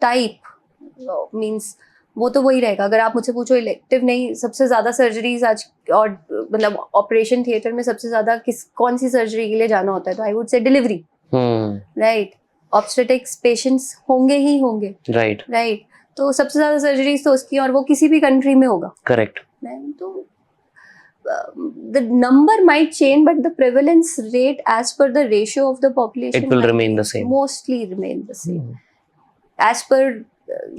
टाइप मींस वो तो वही रहेगा. अगर आप मुझसे पूछो इलेक्टिव नहीं, सबसे ज़्यादा सर्जरीज आज और मतलब ऑपरेशन थिएटर में सबसे ज़्यादा कौन सी सर्जरी के लिए जाना होता है, तो आई वुड से डिलीवरी, राइट? ऑब्स्टेटिक्स पेशेंट्स होंगे ही होंगे, राइट? तो सबसे ज़्यादा सर्जरीज तो उसकी, और वो किसी भी कंट्री में होगा, करेक्ट. तो the number might change, but the prevalence rate as per the ratio of the population, It will remain the same. Mostly remain the same. As per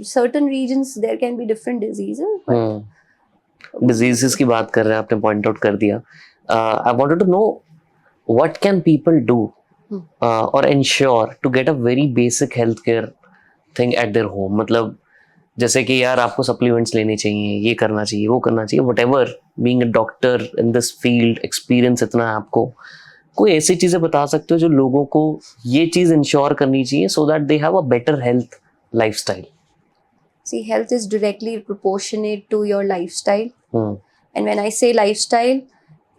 certain regions there can be different diseases, but diseases की बात कर रहे हैं, आपने point out कर दिया. I wanted to know what can people do or ensure to get a very basic healthcare thing at their home. मतलब जैसे कि यार आपको सप्लीमेंट्स लेने चाहिए, ये करना चाहिए, वो करना चाहिए, whatever, being a doctor in this field, experience इतना है आपको, कोई ऐसी चीजें बता सकते हो जो लोगों को ये चीज इंश्योर करनी चाहिए so that they have a better health lifestyle? See, health is directly proportionate to your lifestyle. And when I say lifestyle,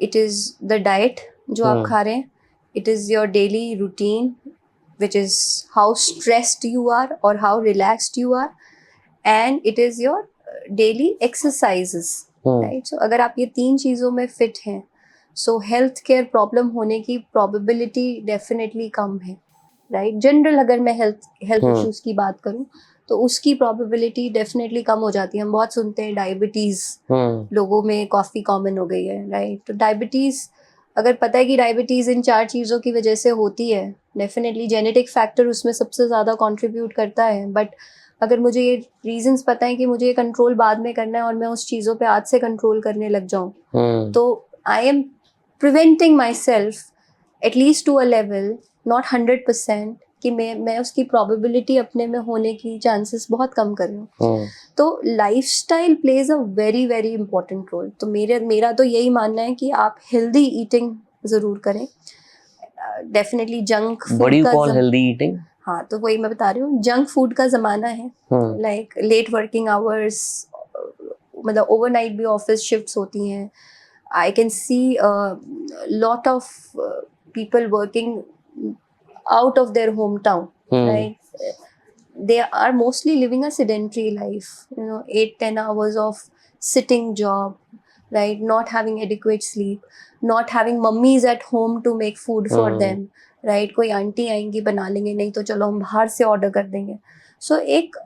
it is the diet जो आप खा रहे हैं, it is your daily routine, which is how stressed you are or how relaxed you are, and it is your daily exercises, right? So अगर आप ये तीन चीज़ों में fit हैं, so health care problem होने की probability definitely कम है, right? General अगर मैं health issues की बात करूँ तो उसकी probability definitely कम हो जाती है. हम बहुत सुनते हैं डायबिटीज़, लोगों में काफ़ी कॉमन हो गई है, right? तो डायबिटीज़, अगर पता है कि डायबिटीज़ इन 4 चीज़ों की वजह से होती है, डेफिनेटली जेनेटिक फैक्टर उसमें सबसे ज़्यादा कंट्रीब्यूट करता है. बट अगर मुझे ये रीजंस पता है कि मुझे ये कंट्रोल बाद में करना है और मैं उस चीज़ों पे आज से कंट्रोल करने लग जाऊँ, तो I am preventing my self at least to a level, not 100%, कि मैं उसकी प्रोबेबिलिटी अपने में होने की चांसेस बहुत कम कर रही हूँ. तो lifestyle plays a very very important role. तो मेरा तो यही मानना है कि आप हेल्दी ईटिंग ज़रूर करें। Definitely junk What do food you का call healthy eating? हाँ, तो वही मैं बता रही हूँ, जंक फूड का ज़माना है, लाइक लेट वर्किंग आवर्स, मतलब ओवरनाइट भी ऑफिस शिफ्ट्स होती हैं। I can see lot of people working out of their hometown, right? They are mostly living a sedentary life, 8-10 hours of sitting job, right? Not having adequate sleep, not having mummies at home to make food for them, right? कोई aunty आएंगी बना लेंगे, नहीं तो चलो हम बाहर से ऑर्डर कर देंगे। सो एक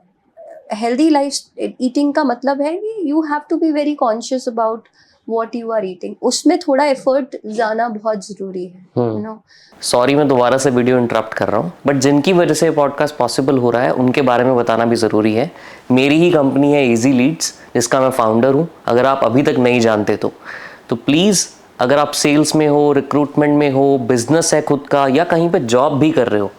हेल्दी लाइफ ईटिंग का मतलब है कि you have to be very conscious about what you are eating, उसमें थोड़ा एफर्ट जाना बहुत ज़रूरी है, सॉरी मैं दोबारा से वीडियो इंटरप्ट कर रहा हूँ, बट जिनकी वजह से पॉडकास्ट पॉसिबल हो रहा है उनके बारे में बताना भी ज़रूरी है। मेरी ही कंपनी है इजी लीड्स, जिसका मैं फाउंडर हूँ। अगर आप अभी तक नहीं जानते तो प्लीज़, अगर आप सेल्स में हो, रिक्रूटमेंट में हो, बिजनेस है खुद का, या कहीं पे जॉब भी कर रहे हो,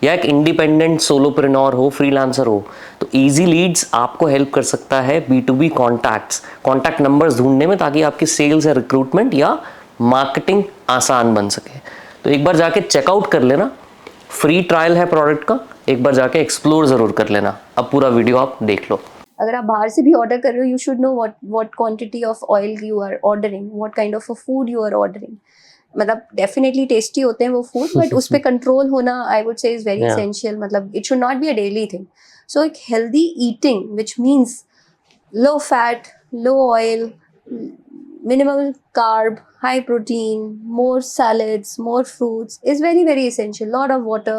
या एक इंडिपेंडेंट सोलोप्रेन्योर हो, फ्रीलांसर हो, तो इजी लीड्स आपको हेल्प कर सकता है B2B कॉन्टैक्ट नंबर्स ढूंढने में, ताकि आपकी सेल्स या रिक्रूटमेंट या मार्केटिंग आसान बन सके। तो एक बार जाके चेकआउट कर लेना, फ्री ट्रायल है प्रोडक्ट का, एक बार जाके एक्सप्लोर ज़रूर कर लेना। अब पूरा वीडियो आप देख लो। अगर आप बाहर से भी ऑर्डर कर रहे हो, you should know what quantity of oil you are ordering, what kind of a food you are ordering. मतलब डेफिनेटली टेस्टी होते हैं वो फूड, बट उस पर कंट्रोल होना I would say is very essential. मतलब it should not be a daily thing. So एक healthy eating which means low fat, low oil, minimal carb, high protein, more salads, more fruits is very, very essential. Lot of water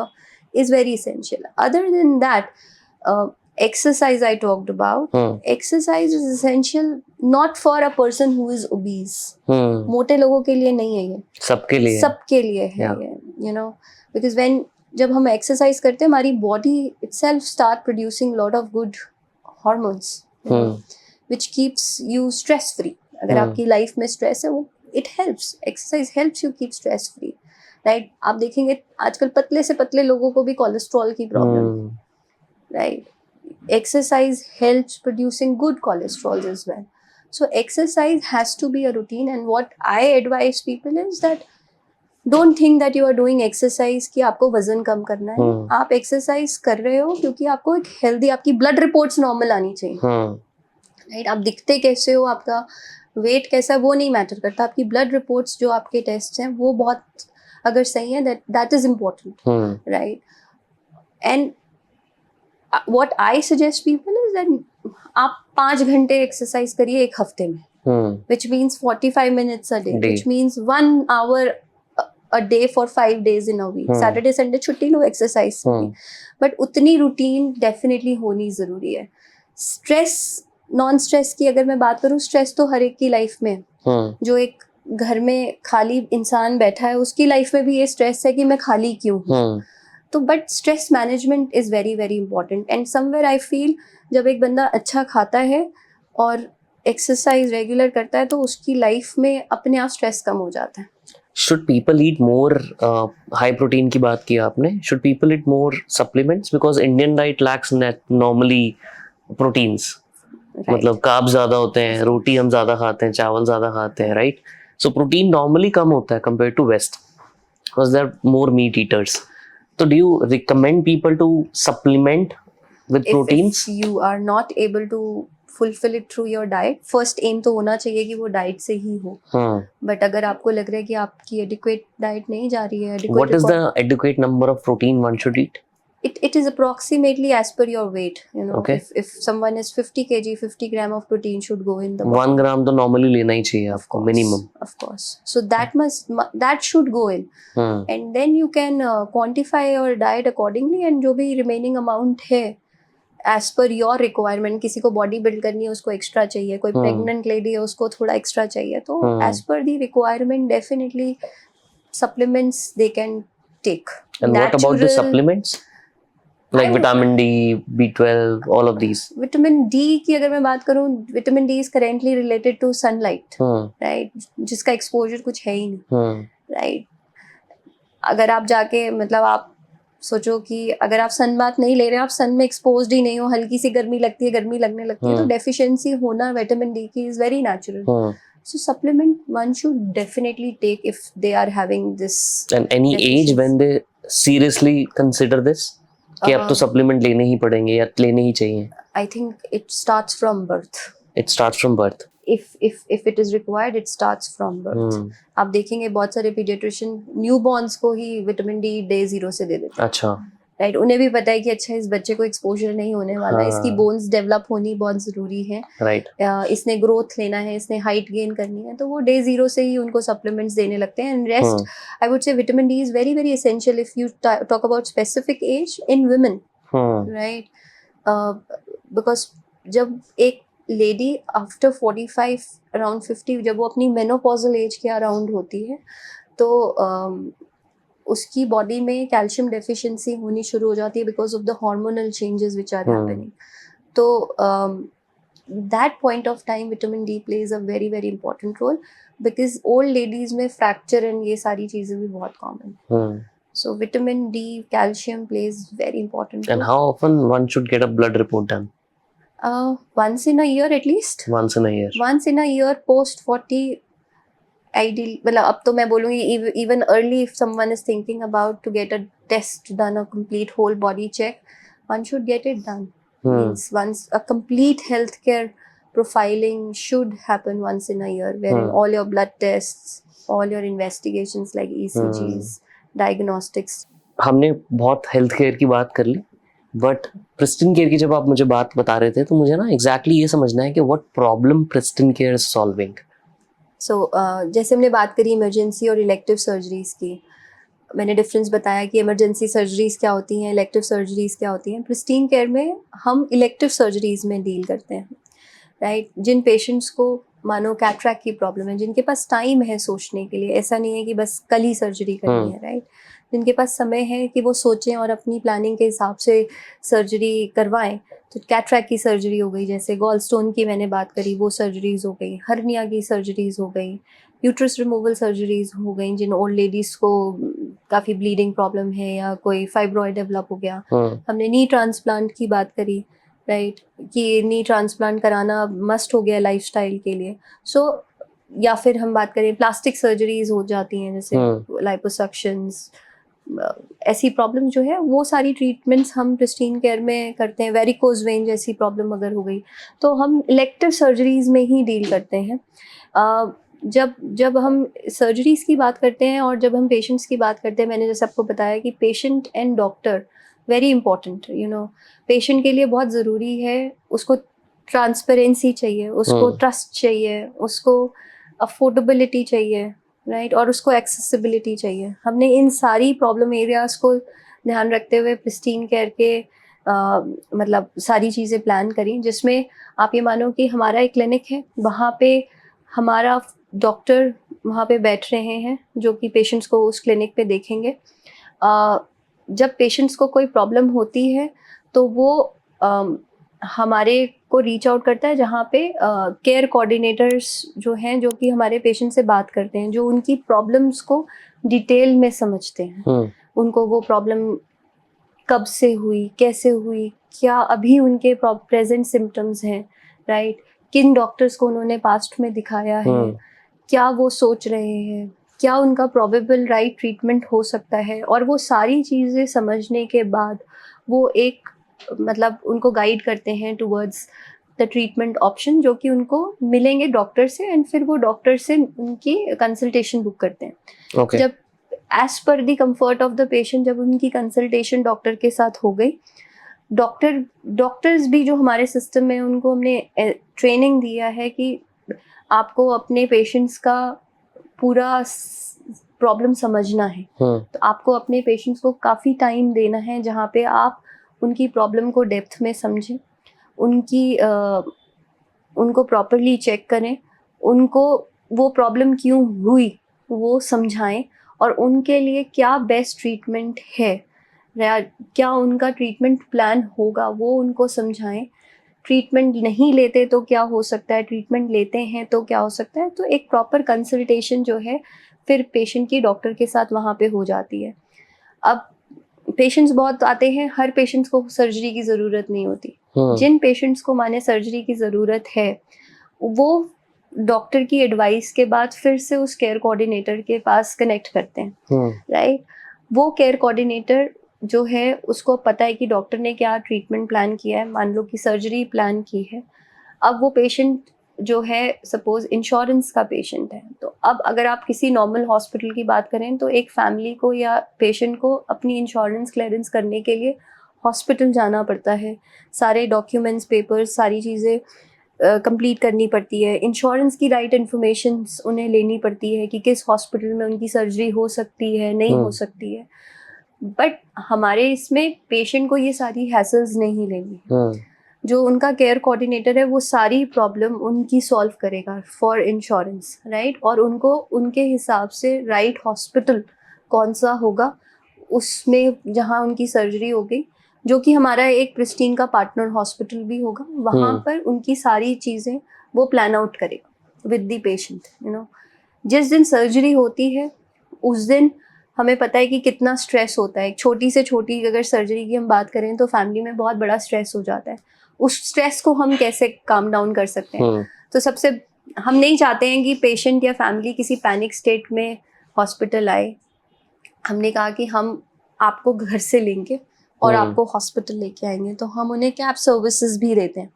is very essential. Other than that, exercise I talked about. Exercise is essential not for a person who is obese. मोटे लोगों के लिए नहीं है ये, सबके लिए है ये, because when जब हम exercise करते हैं, हमारी body itself start producing lot of good hormones, which keeps you stress free. अगर आपकी लाइफ में स्ट्रेस है, वो it helps, exercise helps you keep stress free, right? आप देखेंगे आजकल पतले से पतले लोगों को भी कोलेस्ट्रॉल की problem, right? Exercise helps producing good cholesterol as well. So exercise has to be a routine, and what I advise people is that don't think that you are doing exercise कि आपको वजन कम करना है. आप exercise कर रहे हो क्योंकि आपको एक हेल्दी, आपकी ब्लड रिपोर्ट्स नॉर्मल आनी चाहिए, राइट? आप दिखते कैसे हो, आपका वेट कैसा है, वो नहीं मैटर करता. आपकी ब्लड रिपोर्ट्स जो आपके टेस्ट हैं वो बहुत अगर सही है, that is important, right? And what I suggest people is that आप 5 घंटे एक्सरसाइज करिए एक हफ्ते में, which means 45 minutes a day, which means 1 hour a day for 5 days in a week. Saturday Sunday छुट्टी लो एक्सरसाइज की, बट उतनी routine definitely होनी जरूरी है. स्ट्रेस, नॉन स्ट्रेस की अगर मैं बात करूँ, स्ट्रेस तो हर एक की लाइफ में, जो एक घर में खाली इंसान बैठा है उसकी लाइफ में भी ये स्ट्रेस है कि मैं खाली क्यों हूँ. तो but stress management is very very important, and somewhere I feel जब एक बंदा अच्छा खाता है और एक्सरसाइज रेगुलर करता है तो उसकी लाइफ में अपने आप स्ट्रेस कम हो जाता है. Should people eat more high protein की बात की आपने? Should people eat more supplements? Because Indian diet lacks normally proteins. मतलब कार्ब ज्यादा होते हैं, रोटी हम ज्यादा खाते हैं, चावल ज्यादा खाते हैं, राइट? सो प्रोटीन नॉर्मली कम होता है compare to West, because there are more meat eaters. तो do you recommend people to supplement with proteins? If you are not able to fulfill it through your diet, first aim तो होना चाहिए कि वो diet से ही हो. But अगर आपको लग रहा है कि आपकी एडिक्वेट डाइट नहीं जा रही है, what is the adequate number of protein one should eat? It is approximately as per your weight, Okay. if someone is 50 kg, 50 gram of protein should go in the body. 1 ग्राम तो normally लेना ही चाहिए आपको minimum. Of course. So that should go in. And then you can quantify your diet accordingly, and जो भी remaining amount है as per your requirement, किसी को body build करनी है उसको एक्स्ट्रा चाहिए, कोई प्रेग्नेंट लेडी है उसको थोड़ा एक्स्ट्रा चाहिए, तो as per the requirement definitely supplements they can take. And what about the supplements? Like vitamin D, B12, all of these. Vitamin D की अगर मैं बात करूँ, vitamin D is currently related to sunlight, right? जिसका exposure कुछ है ही नहीं, right? अगर आप जाके मतलब आप सोचो कि अगर आप सन बात नहीं ले रहे, आप सन में एक्सपोज्ड ही नहीं हो, हल्की सी गर्मी लगती है, गर्मी लगने लगती है, तो डेफिशिएंसी होना विटामिन डी की is very natural, So supplement one should definitely take if they are having this. And any age when they seriously consider this कि अब तो supplement लेने ही पड़ेंगे या लेने ही चाहिए? I think it starts from birth. It starts from birth. if it is required, it starts from birth. आप देखेंगे बहुत सारे पीडियाट्रिशियन न्यूबॉर्न्स को ही विटामिन डी डे 0 से दे देते हैं. अच्छा. राइट, उन्हें भी पता है कि अच्छा इस बच्चे को एक्सपोजर नहीं होने वाला है, इसकी बोन्स डेवलप होनी बहुत जरूरी है, राइट, इसने ग्रोथ लेना है, इसने हाइट गेन करनी है, तो वो डे 0 से ही उनको सप्लीमेंट्स देने लगते हैं. And rest I would say vitamin D is very very essential if you talk about specific age in women, right, because जब एक लेडी आफ्टर 45 अराउंड 50 जब वो अपनी मेनोपॉजल एज के अराउंड होती है तो उसकी बॉडी में कैल्शियम डेफिशिएंसी होनी शुरू हो जाती है because of the hormonal changes which are happening. तो that point of time vitamin D plays a very very important role because old ladies में फ्रैक्चर एंड ये सारी चीजें भी बहुत common. So vitamin D, calcium plays very important role. And how often one should get a blood report done? Once in a year at least. Once in a year. Once in a year post 40 ideal. मतलब अब तो मैं बोलूँगी even early if someone is thinking about to get a test done, a complete whole body check, one should get it done. Means once a complete healthcare profiling should happen once in a year, wherein all your blood tests, all your investigations like ECGs, diagnostics. हमने बहुत health care की बात कर ली, but pristine care की जब आप मुझे बात बता रहे थे तो मुझे ना एग्जैक्टली ये समझना है कि what problem Pristyn Care is solving. So जैसे हमने बात करी इमरजेंसी और इलेक्टिव सर्जरीज की, मैंने डिफरेंस बताया कि इमरजेंसी सर्जरीज क्या होती हैं, इलेक्टिव सर्जरीज क्या होती हैं. प्रिस्टीन केयर में हम इलेक्टिव सर्जरीज में डील करते हैं, राइट. जिन पेशेंट्स को मानो कैटरैक्ट की प्रॉब्लम है, जिनके पास टाइम है सोचने के लिए, ऐसा नहीं है कि बस कल ही सर्जरी करनी है, राइट. जिनके पास समय है कि वो सोचें और अपनी प्लानिंग के हिसाब से सर्जरी करवाएं. तो कैटरैक्ट की सर्जरी हो गई, जैसे गॉल स्टोन की मैंने बात करी, वो सर्जरीज हो गई. हर्निया की सर्जरीज हो गई, यूट्रस रिमूवल सर्जरीज हो गई जिन ओल्ड लेडीज़ को काफ़ी ब्लीडिंग प्रॉब्लम है या कोई फाइब्रॉइड डेवलप हो गया. हमने नी ट्रांसप्लांट की बात करी, राइट, कि नी ट्रांसप्लांट कराना मस्ट हो गया लाइफस्टाइल के लिए. सो या फिर हम बात करें प्लास्टिक सर्जरीज हो जाती हैं जैसे लाइपोसक्शंस, ऐसी प्रॉब्लम जो है वो सारी ट्रीटमेंट्स हम प्रिस्टीन केयर में करते हैं. वेरिकोज वेन जैसी प्रॉब्लम अगर हो गई तो हम इलेक्टिव सर्जरीज में ही डील करते हैं. जब हम सर्जरीज की बात करते हैं और जब हम पेशेंट्स की बात करते हैं, मैंने जैसे आपको बताया कि patient and doctor very important, you know. Patient के लिए बहुत ज़रूरी है, उसको ट्रांसपेरेंसी चाहिए, उसको ट्रस्ट चाहिए, उसको अफोर्डेबिलिटी चाहिए, राइट, और उसको एक्सेसिबिलिटी चाहिए. हमने इन सारी प्रॉब्लम एरियाज़ को ध्यान रखते हुए प्रिस्टीन केयर के मतलब सारी चीज़ें प्लान करी, जिसमें आप ये मानो कि हमारा एक क्लिनिक है, वहाँ पे हमारा डॉक्टर वहाँ पे बैठ रहे हैं जो कि पेशेंट्स को उस क्लिनिक पे देखेंगे. जब पेशेंट्स को कोई प्रॉब्लम होती है तो वो हमारे को रीच आउट करता है, जहाँ पे केयर कोऑर्डिनेटर्स जो हैं, जो कि हमारे पेशेंट से बात करते हैं, जो उनकी प्रॉब्लम्स को डिटेल में समझते हैं. उनको वो प्रॉब्लम कब से हुई, कैसे हुई, क्या अभी उनके प्रेजेंट सिम्टम्स हैं, राइट, किन डॉक्टर्स को उन्होंने पास्ट में दिखाया है, क्या वो सोच रहे हैं, क्या उनका प्रोबेबल राइट ट्रीटमेंट हो सकता है. और वो सारी चीज़ें समझने के बाद वो एक मतलब उनको गाइड करते हैं टुवर्ड्स द ट्रीटमेंट ऑप्शन जो कि उनको मिलेंगे डॉक्टर से, एंड फिर वो डॉक्टर से उनकी कंसल्टेशन बुक करते हैं. Okay. जब as per the comfort of the patient जब उनकी कंसल्टेशन डॉक्टर के साथ हो गई, डॉक्टर्स भी जो हमारे सिस्टम में, उनको हमने ट्रेनिंग दिया है कि आपको अपने पेशेंट्स का पूरा प्रॉब्लम समझना है. तो आपको अपने पेशेंट्स को काफ़ी टाइम देना है जहाँ पे आप उनकी प्रॉब्लम को डेप्थ में समझें, उनको प्रॉपरली चेक करें, उनको वो प्रॉब्लम क्यों हुई वो समझाएं, और उनके लिए क्या बेस्ट ट्रीटमेंट है, क्या उनका ट्रीटमेंट प्लान होगा वो उनको समझाएं. ट्रीटमेंट नहीं लेते तो क्या हो सकता है, ट्रीटमेंट लेते हैं तो क्या हो सकता है. तो एक प्रॉपर कंसल्टेशन जो है फिर पेशेंट की डॉक्टर के साथ वहाँ पे हो जाती है. अब पेशेंट्स बहुत आते हैं, हर पेशेंट्स को सर्जरी की ज़रूरत नहीं होती. जिन पेशेंट्स को माने सर्जरी की ज़रूरत है वो डॉक्टर की एडवाइस के बाद फिर से उस केयर कोऑर्डिनेटर के पास कनेक्ट करते हैं, राइट। वो केयर कोऑर्डिनेटर जो है उसको पता है कि डॉक्टर ने क्या ट्रीटमेंट प्लान किया है, मान लो कि सर्जरी प्लान की है। अब वो पेशेंट जो है सपोज इंश्योरेंस का पेशेंट है, तो अब अगर आप किसी नॉर्मल हॉस्पिटल की बात करें तो एक फैमिली को या पेशेंट को अपनी इंश्योरेंस क्लियरेंस करने के लिए हॉस्पिटल जाना पड़ता है, सारे डॉक्यूमेंट्स पेपर्स सारी चीज़ें कंप्लीट करनी पड़ती है, इंश्योरेंस की राइट इन्फॉर्मेशन उन्हें लेनी पड़ती है कि किस हॉस्पिटल में उनकी सर्जरी हो सकती है नहीं हो सकती है। बट हमारे इसमें पेशेंट को ये सारी हैसल्स नहीं लेनी। जो उनका केयर कोऑर्डिनेटर है वो सारी प्रॉब्लम उनकी सॉल्व करेगा फॉर इंश्योरेंस, राइट। और उनको उनके हिसाब से राइट हॉस्पिटल कौन सा होगा उसमें जहाँ उनकी सर्जरी होगी, जो कि हमारा एक प्रिस्टीन का पार्टनर हॉस्पिटल भी होगा, वहाँ पर उनकी सारी चीज़ें वो प्लान आउट करेगा विद द पेशेंट। जिस दिन सर्जरी होती है उस दिन हमें पता है कि कितना स्ट्रेस होता है। एक छोटी से छोटी अगर सर्जरी की हम बात करें तो फैमिली में बहुत बड़ा स्ट्रेस हो जाता है। उस स्ट्रेस को हम कैसे काम डाउन कर सकते हैं? तो सबसे हम नहीं चाहते हैं कि पेशेंट या फैमिली किसी पैनिक स्टेट में हॉस्पिटल आए। हमने कहा कि हम आपको घर से लेंगे और आपको हॉस्पिटल लेके आएंगे, तो हम उन्हें कैब सर्विसेज भी देते हैं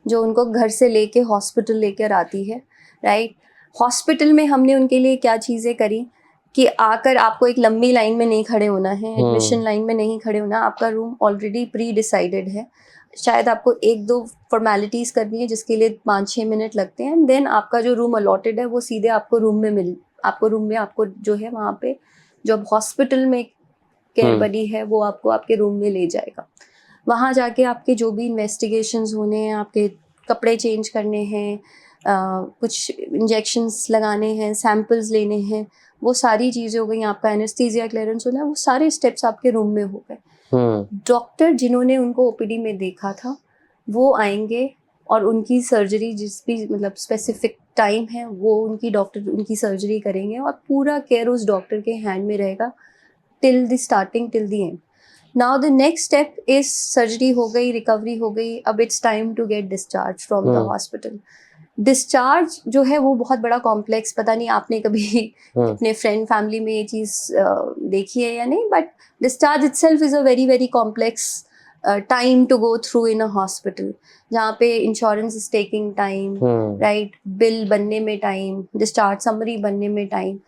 जो उनको घर से लेके हॉस्पिटल लेकर आती है, राइट। हॉस्पिटल में हमने उनके लिए क्या चीज़ें करी कि आकर आपको एक लंबी लाइन में नहीं खड़े होना है, एडमिशन लाइन में नहीं खड़े होना, आपका रूम ऑलरेडी प्री डिसाइडेड है। शायद आपको 1-2 फॉर्मेलिटीज़ करनी है जिसके लिए 5-6 मिनट लगते हैं, देन आपका जो रूम अलॉटेड है वो सीधे आपको रूम में आपको जो है वहाँ पे जो हॉस्पिटल में केयर बनी है वो आपको आपके रूम में ले जाएगा। वहाँ जाके आपके जो भी इन्वेस्टिगेशंस होने हैं, आपके कपड़े चेंज करने हैं, कुछ इंजेक्शंस लगाने हैं, सैंपल्स लेने हैं, वो सारी चीज़ें हो गई। आपका एनेस्थीसिया क्लियरेंस होना है, वो सारे स्टेप्स आपके रूम में हो गए। डॉक्टर जिन्होंने उनको ओपीडी में देखा था वो आएंगे और उनकी सर्जरी जिस भी मतलब स्पेसिफिक टाइम है वो उनकी डॉक्टर उनकी सर्जरी करेंगे और पूरा केयर उस डॉक्टर के हैंड में रहेगा till the starting till the end. Now the next step is surgery हो गई, रिकवरी हो गई, अब it's time to get discharge from the hospital. Discharge जो है वो बहुत बड़ा कॉम्प्लेक्स, पता नहीं आपने कभी अपने फ्रेंड फैमिली में ये चीज़ देखी है या नहीं, but discharge itself is a very very complex time to go through in a hospital, जहाँ पे insurance is taking time, right, bill बनने में टाइम, डिस्चार्ज समरी बनने में टाइम,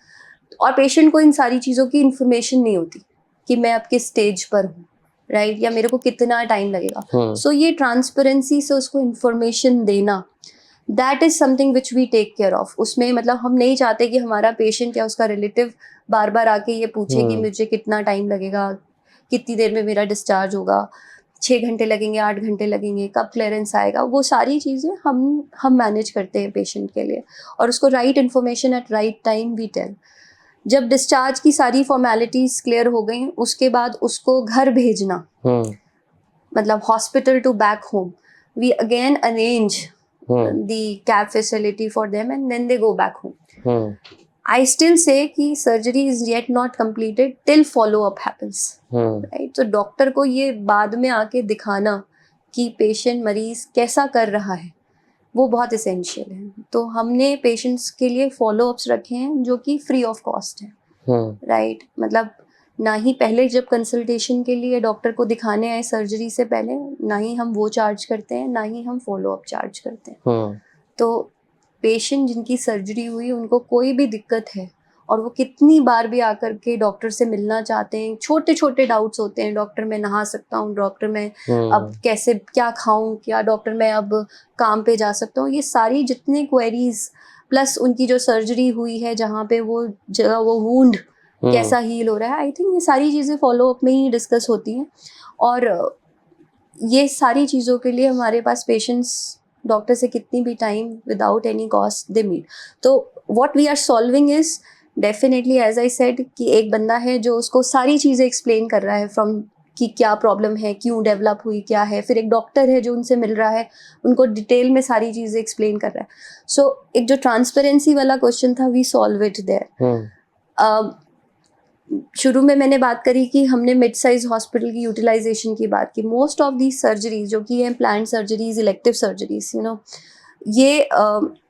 और पेशेंट को इन सारी चीज़ों की इंफॉर्मेशन नहीं होती कि मैं अब किस स्टेज पर हूँ, राइट, या मेरे को कितना टाइम लगेगा। सो ये ट्रांसपेरेंसी से उसको इंफॉर्मेशन देना, that is something which we take care of. उसमें मतलब हम नहीं चाहते कि हमारा पेशेंट या उसका रिलेटिव बार बार आके ये पूछे कि मुझे कितना टाइम लगेगा, कितनी देर में मेरा डिस्चार्ज होगा, 6 घंटे लगेंगे, 8 घंटे लगेंगे, कब क्लियरेंस आएगा। वो सारी चीज़ें हम मैनेज करते हैं पेशेंट के लिए, और उसको right information at right time we tell. जब डिस्चार्ज की सारी फॉर्मेलिटीज क्लियर हो गई उसके बाद उसको घर भेजना, मतलब hospital to back home, we again arrange the cab facility for them and then they go back home. I still say कि surgery is yet not completed till follow up happens, right? तो doctor को ये बाद में आके दिखाना कि patient मरीज कैसा कर रहा है वो बहुत इसेंशियल है। तो हमने पेशेंट्स के लिए फॉलो अप्स रखे हैं जो कि फ्री ऑफ कॉस्ट है, राइट। मतलब ना ही पहले जब कंसल्टेशन के लिए डॉक्टर को दिखाने आए सर्जरी से पहले, ना ही हम वो चार्ज करते हैं, ना ही हम फॉलो अप चार्ज करते हैं। तो पेशेंट जिनकी सर्जरी हुई उनको कोई भी दिक्कत है और वो कितनी बार भी आकर के डॉक्टर से मिलना चाहते हैं, छोटे छोटे डाउट्स होते हैं, डॉक्टर मैं नहा सकता हूँ, डॉक्टर मैं अब कैसे क्या खाऊं, क्या डॉक्टर मैं अब काम पे जा सकता हूँ, ये सारी जितने क्वेरीज प्लस उनकी जो सर्जरी हुई है जहाँ पे वो जगह वो वूंड कैसा हील हो रहा है, आई थिंक ये सारी चीज़ें फॉलो अप में ही डिस्कस होती हैं। और ये सारी चीज़ों के लिए हमारे पास पेशेंट्स डॉक्टर से कितनी भी time without any cost they meet. तो what we are solving is definitely as I said कि एक बंदा है जो उसको सारी चीज़ें एक्सप्लेन कर रहा है फ्रॉम कि क्या प्रॉब्लम है, क्यों डेवलप हुई, क्या है, फिर एक डॉक्टर है जो उनसे मिल रहा है, उनको डिटेल में सारी चीज़ें एक्सप्लेन कर रहा है। सो एक जो ट्रांसपेरेंसी वाला क्वेश्चन था वी सॉल्व इट देयर। शुरू में मैंने बात करी कि हमने मिड साइज हॉस्पिटल की यूटिलाइजेशन की बात की। मोस्ट ऑफ दी सर्जरीज जो कि हैं प्लान्ड सर्जरीज, इलेक्टिव सर्जरीज, ये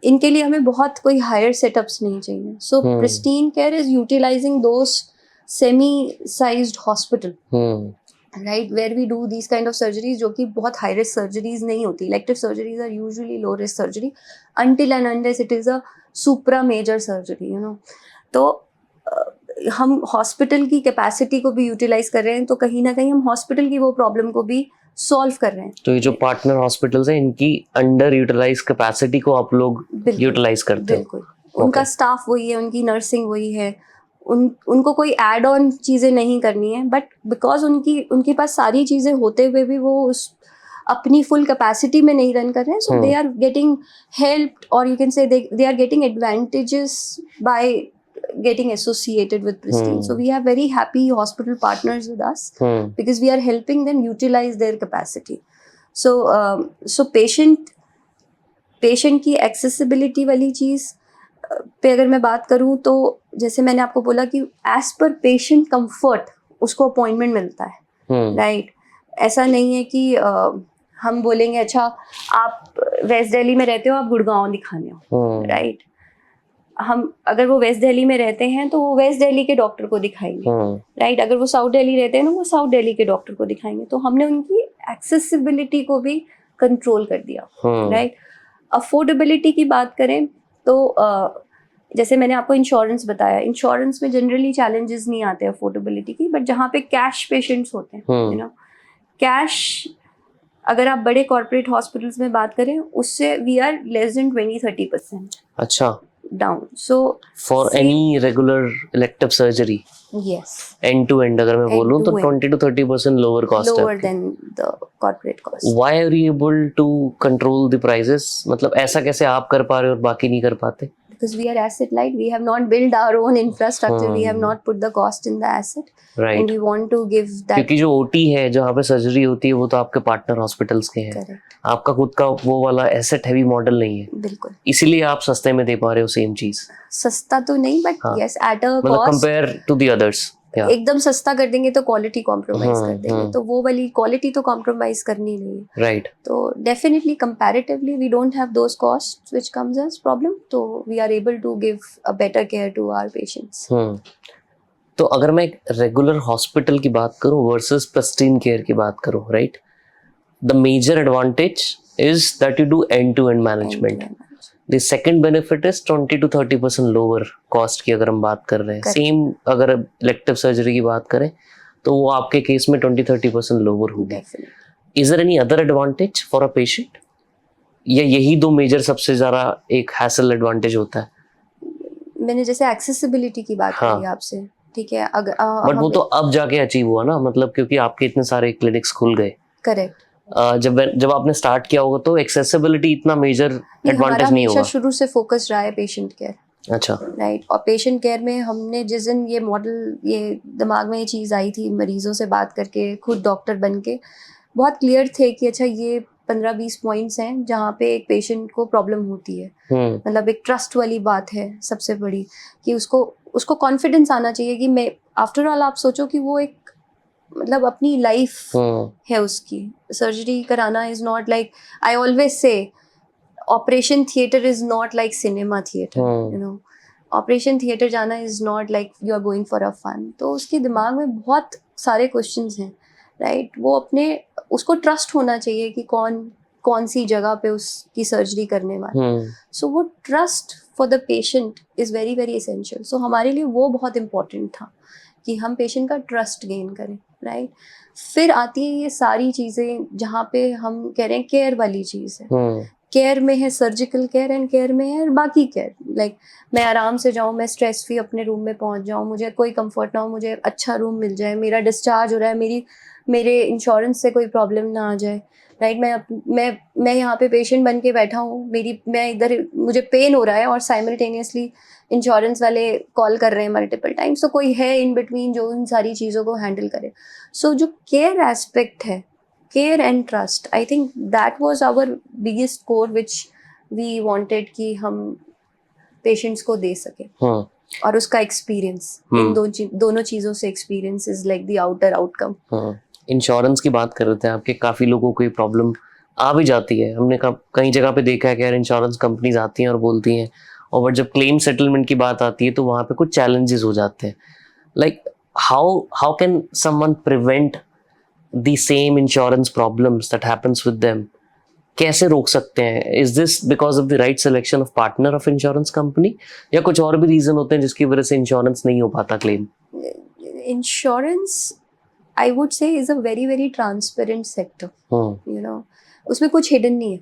इनके लिए हमें बहुत कोई हायर सेटअप्स नहीं चाहिए. So Pristyn Care is utilizing those semi sized hospital, right, where we do these kind of surgeries जो कि बहुत हाई रिस्क सर्जरीज नहीं होती. Elective surgeries are usually low risk surgery until and unless it is a supra major surgery, you know. तो हम hospital की capacity को भी यूटिलाइज कर रहे हैं, तो कहीं ना कहीं हम हॉस्पिटल की वो प्रॉब्लम को भी सॉल्व कर रहे हैं. तो ये जो पार्टनर हॉस्पिटल्स हैं इनकी अंडर यूटिलाइज कैपेसिटी को आप लोग यूटिलाइज करते हैं. बिल्कुल. उनका स्टाफ वही है, उनकी नर्सिंग वही है, उनको कोई एड ऑन चीज़ें नहीं करनी है, बट बिकॉज उनके पास सारी चीज़ें होते हुए भी वो उस अपनी फुल कैपेसिटी में नहीं रन कर रहे हैं. So they are getting helped, और you can say they are getting advantages by getting associated with Pristine. So we have very happy hospital partners with us because we are helping them utilize their capacity. So patient की accessibility वाली चीज़ पे अगर मैं बात करूँ तो जैसे मैंने आपको बोला कि as per patient comfort उसको अपॉइंटमेंट मिलता है, राइट. ऐसा नहीं है कि हम बोलेंगे अच्छा आप वेस्ट दिल्ली में रहते हो, आप गुड़गांव दिखाने हो, राइट. हम अगर वो वेस्ट दिल्ली में रहते हैं तो वो वेस्ट दिल्ली के डॉक्टर को दिखाएंगे, राइट. अगर वो साउथ दिल्ली रहते हैं तो वो साउथ दिल्ली के डॉक्टर को दिखाएंगे. तो हमने उनकी एक्सेसिबिलिटी को भी कंट्रोल कर दिया, राइट. अफोर्डेबिलिटी की बात करें तो जैसे मैंने आपको इंश्योरेंस बताया, इंश्योरेंस में जनरली चैलेंजेस नहीं आते अफोर्डेबिलिटी की, बट जहाँ पे कैश पेशेंट्स होते हैं, यू नो, कैश अगर आप बड़े कॉर्पोरेट हॉस्पिटल्स में बात करें उससे वी आर लेस देन 20-30%. अच्छा. down. So for any regular elective surgery, yes, end to end अगर मैं बोलूँ तो 20-30% lower cost है. Lower than the corporate cost. Why are you able to control the prices? मतलब ऐसा कैसे आप कर पा रहे हो और बाकी नहीं कर पाते? Because we are asset light, we have not built our own infrastructure, we have not put the cost in the asset, right. And we want to give that. क्योंकि जो OT है जहाँ पे सर्जरी होती है वो तो आपके पार्टनर हॉस्पिटल्स के हैं. Correct. आपका खुद का वो वाला एसेट हैवी मॉडल नहीं है. बिल्कुल. इसीलिए आप सस्ते में दे पा रहे हो सेम चीज. सस्ता तो नहीं, बट yes at a मतलब cost. Compare to the others. एकदम सस्ता कर देंगे तो क्वालिटी कॉम्प्रोमाइज कर देंगे, तो वो वाली क्वालिटी तो कॉम्प्रोमाइज करनी नहीं है, राइट. तो definitely comparatively we don't have those costs which comes as problem, तो we are able to give a better care to our patients. तो अगर मैं रेगुलर हॉस्पिटल की बात करूं वर्सेस प्रिस्टीन केयर की बात करूं, right, the major advantage is that you do end to end management. The second benefit is 20-30% lower cost की अगर हम बात कर रहे हैं. सेम अगर इलेक्टिव सर्जरी की बात करें तो वो आपके केस में 20-30% लोअर होगी. Is there any other advantage for a patient? या यही दो मेजर सबसे ज़्यादा एक हैसल एडवांटेज होता है? मैंने जैसे एक्सेसिबिलिटी की बात करी आपसे, ठीक है, अगर बट वो तो अब जाके अचीव हुआ ना, मतलब क्योंकि आपके इतने सारे क्लिनिक्स खुल गए. करेक्ट. जब आपने स्टार्ट किया होगा तो एक्सेसिबिलिटी इतना मेजर एडवांटेज नहीं होगा. शुरू से फोकस रहा है पेशेंट केयर. अच्छा. राइट. और पेशेंट केयर में हमने जिस दिन ये मॉडल, ये दिमाग में ये चीज़ आई थी, मरीजों से बात करके खुद डॉक्टर बन के बहुत क्लियर थे कि अच्छा ये 15-20 पॉइंट्स हैं जहाँ पे एक पेशेंट को प्रॉब्लम होती है. मतलब एक ट्रस्ट वाली बात है सबसे बड़ी, कि उसको कॉन्फिडेंस आना चाहिए कि मैं, आफ्टर ऑल आप सोचो कि वो एक मतलब अपनी लाइफ है उसकी. सर्जरी कराना is not like, I always say operation theatre is not like cinema theatre, you know. Operation theatre जाना is not like you are going for a fun. तो उसके दिमाग में बहुत सारे क्वेश्चंस हैं, राइट. वो उसको ट्रस्ट होना चाहिए कि कौन सी जगह पे उसकी सर्जरी करने वाला. सो वो trust for the patient is very very essential. So हमारे लिए वो बहुत इम्पोर्टेंट था कि हम पेशेंट का ट्रस्ट गेन करें, राइट. फिर आती है ये सारी चीज़ें जहाँ पे हम कह रहे हैं केयर वाली चीज़ है. केयर में है सर्जिकल केयर एंड केयर में है बाकी केयर. लाइक मैं आराम से जाऊँ, मैं स्ट्रेस फ्री अपने रूम में पहुँच जाऊँ, मुझे कोई कंफर्ट ना हो, मुझे अच्छा रूम मिल जाए, मेरा डिस्चार्ज हो रहा है, मेरे इंश्योरेंस से कोई प्रॉब्लम ना आ जाए, राइट. मैं यहाँ पे पेशेंट बन के बैठा हूँ, मैं इधर मुझे पेन हो रहा है और साइमल्टेनियसली इंश्योरेंस वाले कॉल कर रहे हैं मल्टीपल टाइम्स, तो कोई है इन बिटवीन जो इन सारी चीज़ों को हैंडल करे. सो जो केयर एस्पेक्ट है, care and trust, I think that was our biggest core which we wanted कि हम पेशेंट्स को दे सके. और उसका एक्सपीरियंस, इन दोनों चीज़ों से experience is like the outer outcome. Insurance की बात कर रहे थे आपके, काफ़ी लोगों को ये प्रॉब्लम आ भी जाती है, हमने कई जगह पे देखा है कि यार इंश्योरेंस कंपनीज आती हैं और बोलती हैं, और बट जब क्लेम सेटलमेंट की बात आती है तो वहां पे कुछ चैलेंजेस हो जाते हैं. Like how can someone prevent the same insurance problems that happens with them? कैसे रोक सकते हैं? Is this because of the right selection of partner of insurance company, या कुछ और भी रीजन होते हैं जिसकी वजह से इंश्योरेंस नहीं हो पाता claim? Insurance I would say is a very very transparent sector, you know. उसमें कुछ हिडन नहीं है,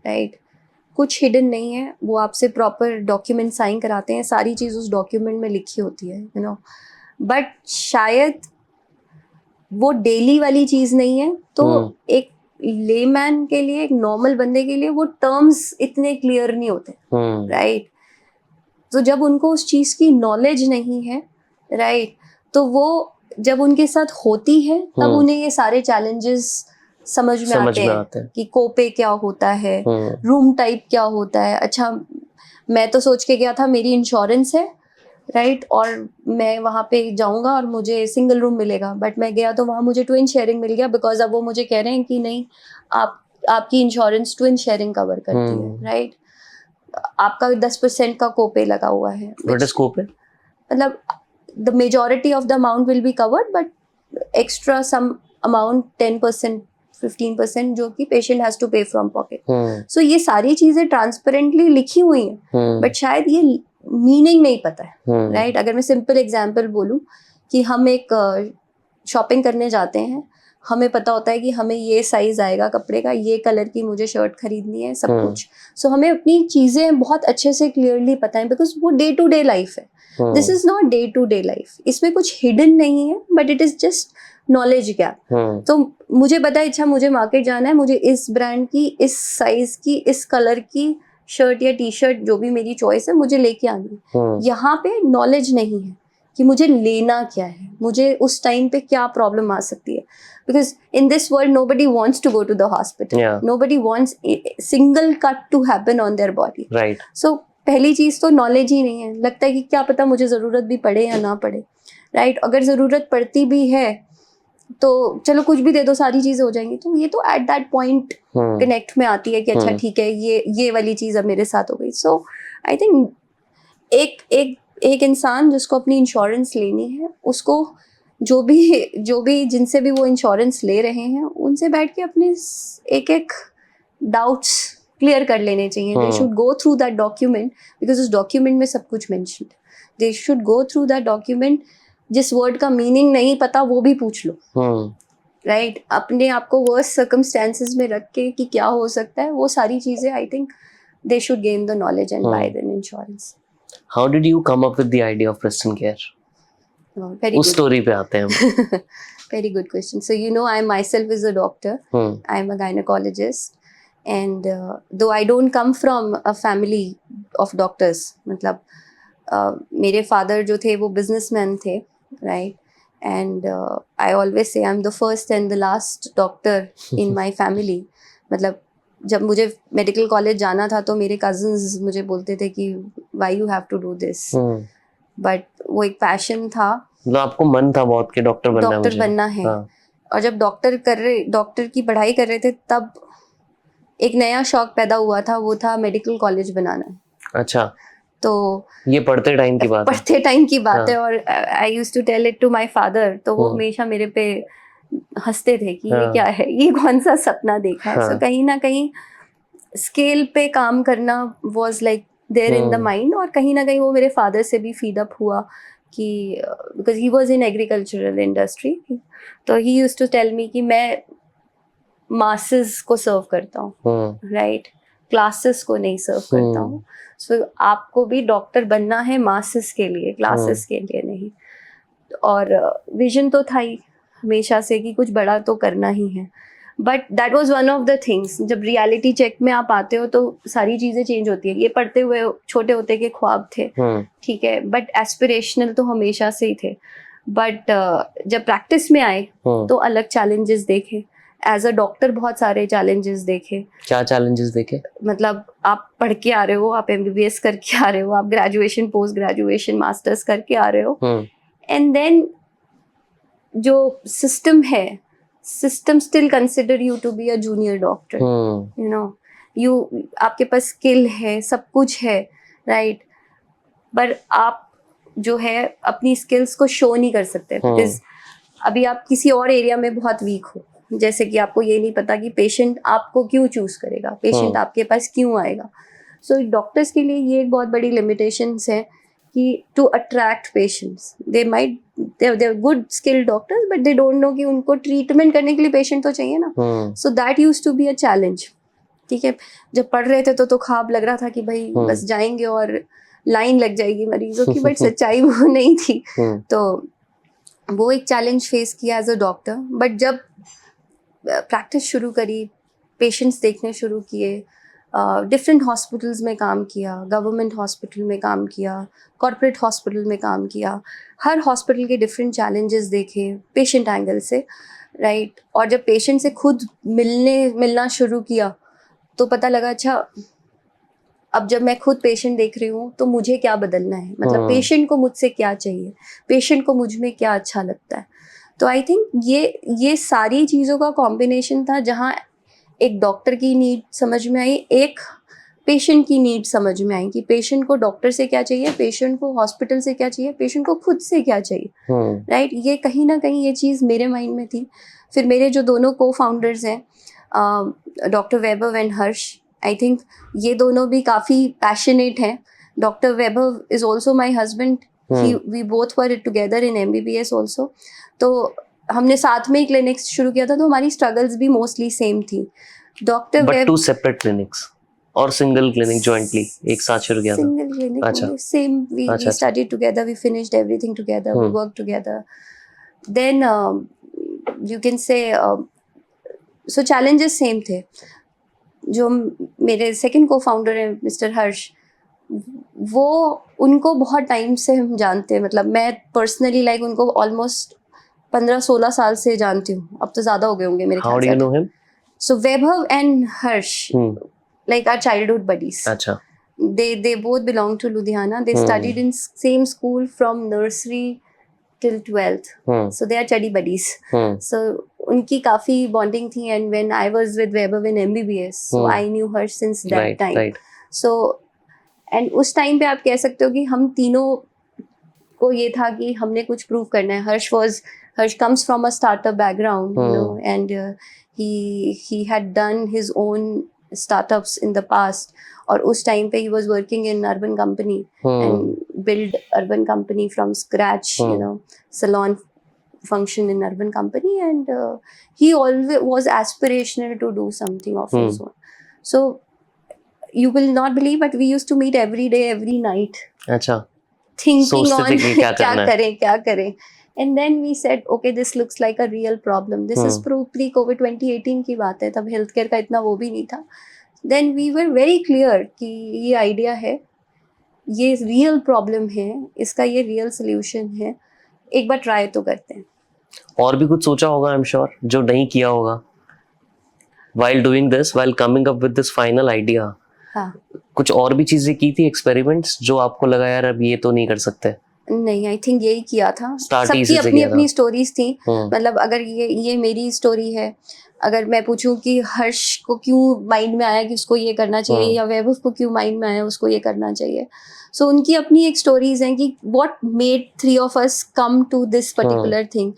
राइट? कुछ हिडन नहीं है. वो आपसे प्रॉपर डॉक्यूमेंट साइन कराते हैं, सारी चीज़ उस डॉक्यूमेंट में लिखी होती है, यू नो. बट शायद वो डेली वाली चीज़ नहीं है, तो एक लेमैन के लिए, एक नॉर्मल बंदे के लिए वो टर्म्स इतने क्लियर नहीं होते, राइट? तो जब उनको उस चीज़ की नॉलेज नहीं है, राइट, तो वो जब उनके साथ होती है तब उन्हें ये सारे चैलेंजेस समझ में आते हैं कि कोपे क्या होता है, रूम टाइप क्या होता है. अच्छा, मैं तो सोच के गया था मेरी इंश्योरेंस है, राइट, और मैं वहाँ पे जाऊँगा और मुझे सिंगल रूम मिलेगा, बट मैं गया तो वहाँ मुझे ट्विन शेयरिंग मिल गया, बिकॉज अब वो मुझे कह रहे हैं कि नहीं, आपकी इंश्योरेंस ट्विन शेयरिंग कवर करती है, राइट. आपका 10% का कोपे लगा हुआ है. व्हाट इज कोपे? मतलब the majority of the amount will be covered, but extra some amount 10%, 15% जो कि patient has to pay from pocket. So ये सारी चीजें ट्रांसपेरेंटली लिखी हुई हैं, बट शायद ये मीनिंग नहीं पता है, राइट? अगर मैं सिंपल एग्जांपल बोलूँ कि हम एक शॉपिंग करने जाते हैं, हमें पता होता है कि हमें ये साइज आएगा कपड़े का, ये कलर की मुझे शर्ट खरीदनी है, सब कुछ. सो हमें अपनी चीजें बहुत अच्छे से क्लियरली पता है, बिकॉज वो डे टू डे लाइफ है. This is not day to day life. इसमें कुछ हिडन नहीं है, but it is just knowledge gap. तो मुझे पता है, अच्छा मुझे मार्केट जाना है, मुझे इस ब्रांड की, इस साइज की, इस कलर की शर्ट या टी शर्ट, जो भी मेरी चॉइस है, मुझे लेके आनी है. यहाँ पे नॉलेज नहीं है कि मुझे लेना क्या है, मुझे उस टाइम पे क्या प्रॉब्लम आ सकती है. Because in this world, nobody wants to go to the hospital. Yeah. Nobody wants a single cut to happen on their body. Right. So पहली चीज तो नॉलेज ही नहीं है. लगता है कि क्या पता मुझे जरूरत भी पड़े या ना पड़े, राइट? अगर जरूरत पड़ती भी है तो चलो कुछ भी दे दो, सारी चीजें हो जाएंगी. तो ये तो एट दैट पॉइंट कनेक्ट में आती है कि अच्छा ठीक है, ये वाली चीज अब मेरे साथ हो गई. सो आई थिंक एक इंसान जिसको अपनी इंश्योरेंस लेनी है, उसको जो भी जिनसे भी वो इंश्योरेंस ले रहे हैं, उनसे बैठ के अपने एक डाउट्स क्लियर कर लेने चाहिए. They should go through that document, because उस डॉक्यूमेंट में सब कुछ मेंशन है. They should go through that document. जिस वर्ड का मीनिंग नहीं पता वो भी पूछ लो, राइट? अपने आप को वर्स्ट सर्कमस्टेंसेस में रख के कि क्या हो सकता है, वो सारी चीजें I think they should gain the knowledge and by the insurance. How did you come up with the idea of Preston care? उस स्टोरी पे आते हैं हम. Very good question. So, you know, I myself is a doctor. I'm a gynecologist. And though I don't come from a family of doctors, मतलब मेरे father जो थे वो businessman थे, right? And I always say I'm the first and the last doctor in my family. मतलब जब मुझे medical college जाना था तो मेरे cousins मुझे बोलते थे कि why you have to do this? But वो एक पैशन था. मतलब आपको मन था बहुत कि डॉक्टर बनना है. हाँ. और जब डॉक्टर की पढ़ाई कर रहे थे, तब एक नया शौक पैदा हुआ था, वो था मेडिकल कॉलेज बनाना. अच्छा. तो ये पढ़ते टाइम की बात है. और I used to tell it to my father. तो वो हमेशा मेरे पे हंसते थे कि ये क्या है, ये कौन सा सपना देखा है. सो कहीं ना कहीं स्केल पे काम करना was like there in the mind. और कहीं ना कहीं वो मेरे फादर से भी फीड अप हुआ कि because he was in agricultural industry, तो he used to tell me कि मैं मासेस को सर्व करता हूँ, राइट? क्लासेस को नहीं सर्व करता हूँ. सो आपको भी डॉक्टर बनना है मासेस के लिए, क्लासेस के लिए नहीं. और विजन तो था ही हमेशा से कि कुछ बड़ा तो करना ही है. But that was one of the things. जब रियलिटी चेक में आप आते हो तो सारी चीज़ें चेंज होती है. ये पढ़ते हुए छोटे होते के ख्वाब थे, ठीक है, बट एस्पिरेशनल तो हमेशा से ही थे. बट जब प्रैक्टिस में आए तो अलग चैलेंजेस देखे. एज अ डॉक्टर बहुत सारे चैलेंजेस देखे. क्या चैलेंजेस देखे? मतलब आप पढ़ के आ रहे हो, आप MBBS करके आ रहे हो, आप ग्रेजुएशन, पोस्ट ग्रेजुएशन, मास्टर्स करके आ रहे हो, एंड देन जो सिस्टम है system still consider you to be a junior doctor. You know, आपके पास स्किल है, सब कुछ है, राइट, पर आप जो है अपनी स्किल्स को शो नहीं कर सकते बिकॉज अभी आप किसी और एरिया में बहुत वीक हो, जैसे कि आपको ये नहीं पता कि पेशेंट आपको क्यों चूज करेगा, पेशेंट आपके पास क्यों आएगा. सो डॉक्टर्स के लिए ये एक बहुत बड़ी लिमिटेशंस है कि to attract patients, they might they good skilled doctors but they don't know कि उनको ट्रीटमेंट करने के लिए पेशेंट तो चाहिए ना. So that used to be a challenge. ठीक है, जब पढ़ रहे थे तो ख्वाब लग रहा था कि भाई बस जाएंगे और लाइन लग जाएगी मरीजों की, बट सच्चाई वो नहीं थी. तो वो एक चैलेंज फेस किया एज अ डॉक्टर. बट जब प्रैक्टिस शुरू करी, पेशेंट्स देखने शुरू किए, डिफरेंट हॉस्पिटल्स में काम किया, गवर्नमेंट हॉस्पिटल में काम किया, कॉर्पोरेट हॉस्पिटल में काम किया, हर हॉस्पिटल के डिफरेंट चैलेंजेस देखे पेशेंट एंगल से, राइट. और जब पेशेंट से खुद मिलना शुरू किया तो पता लगा अच्छा अब जब मैं खुद पेशेंट देख रही हूँ तो मुझे क्या बदलना है, मतलब पेशेंट को मुझसे क्या चाहिए, पेशेंट को मुझ में क्या अच्छा लगता है. तो आई थिंक ये सारी चीज़ों का कॉम्बिनेशन था जहाँ एक डॉक्टर की नीड समझ में आई, एक पेशेंट की नीड समझ में आई कि पेशेंट को डॉक्टर से क्या चाहिए, पेशेंट को हॉस्पिटल से क्या चाहिए, पेशेंट को खुद से क्या चाहिए, राइट. ये कहीं ना कहीं ये चीज़ मेरे माइंड में थी. फिर मेरे जो दोनों को फाउंडर्स हैं, doctor Vaibhav and Harsh, I think ये दोनों भी काफ़ी पैशनेट हैं. Doctor Vaibhav is also my husband, we both were together in MBBS also. तो हमने साथ में ही क्लिनिक्स शुरू किया था, तो हमारी स्ट्रगल्स भी मोस्टली सेम थी. Doctor but two separate clinics और सिंगल क्लिनिक जॉइंटली एक साथ शुरू किया था? Single clinic. अच्छा, same, we studied together, we finished everything together, we worked together. Then you can say so challenges same थे. जो मेरे सेकंड को फाउंडर है मिस्टर हर्ष, वो उनको बहुत टाइम से हम जानते हैं, मतलब मैं पर्सनली लाइक उनको ऑलमोस्ट 15-16 साल से जानती हूँ, अब तो ज़्यादा हो गए होंगे मेरे ख्याल से. How do you know him? So Vaibhav and Harsh like our childhood buddies. अच्छा. They both belong to Ludhiana. They studied in same school from nursery till 12th. So they are study buddies. So उनकी काफ़ी bonding थी, and when I was with Vaibhav in MBBS, so I knew her since that time. Right. So and उस time पे आप कह सकते हो कि हम तीनों को ये था कि हमने कुछ प्रूव करना है. Harsh comes from a startup background, you know, and he had done his own startups in the past. और उस टाइम पे he was working in urban company and build urban company from scratch, you know, salon function in urban company, and he always was aspirational to do something of his own. So you will not believe, but we used to meet every day, every night. अच्छा. Thinking on क्या करें. And then we said, okay, this looks like a real problem. This is pre-COVID 2018 की बात है, तब healthcare का इतना वो भी नहीं था. Then we were very clear कि ये idea है, ये real problem है, इसका ये real solution है, एक बार try तो करते हैं. और भी कुछ सोचा होगा, I'm sure, जो नहीं किया होगा while doing this, while coming up with this final idea. हाँ. कुछ और भी चीजें की थी, experiments, जो आपको लगा यार अब ये तो नहीं कर सकते? नहीं, आई थिंक यही किया था. सबकी अपनी अपनी स्टोरीज थी. मतलब अगर ये मेरी स्टोरी है, अगर मैं पूछूं कि हर्ष को क्यों माइंड में आया कि उसको ये करना चाहिए, या वैभव को क्यों माइंड में आया उसको ये करना चाहिए, सो उनकी अपनी एक स्टोरीज हैं कि what made three of us come to this particular thing.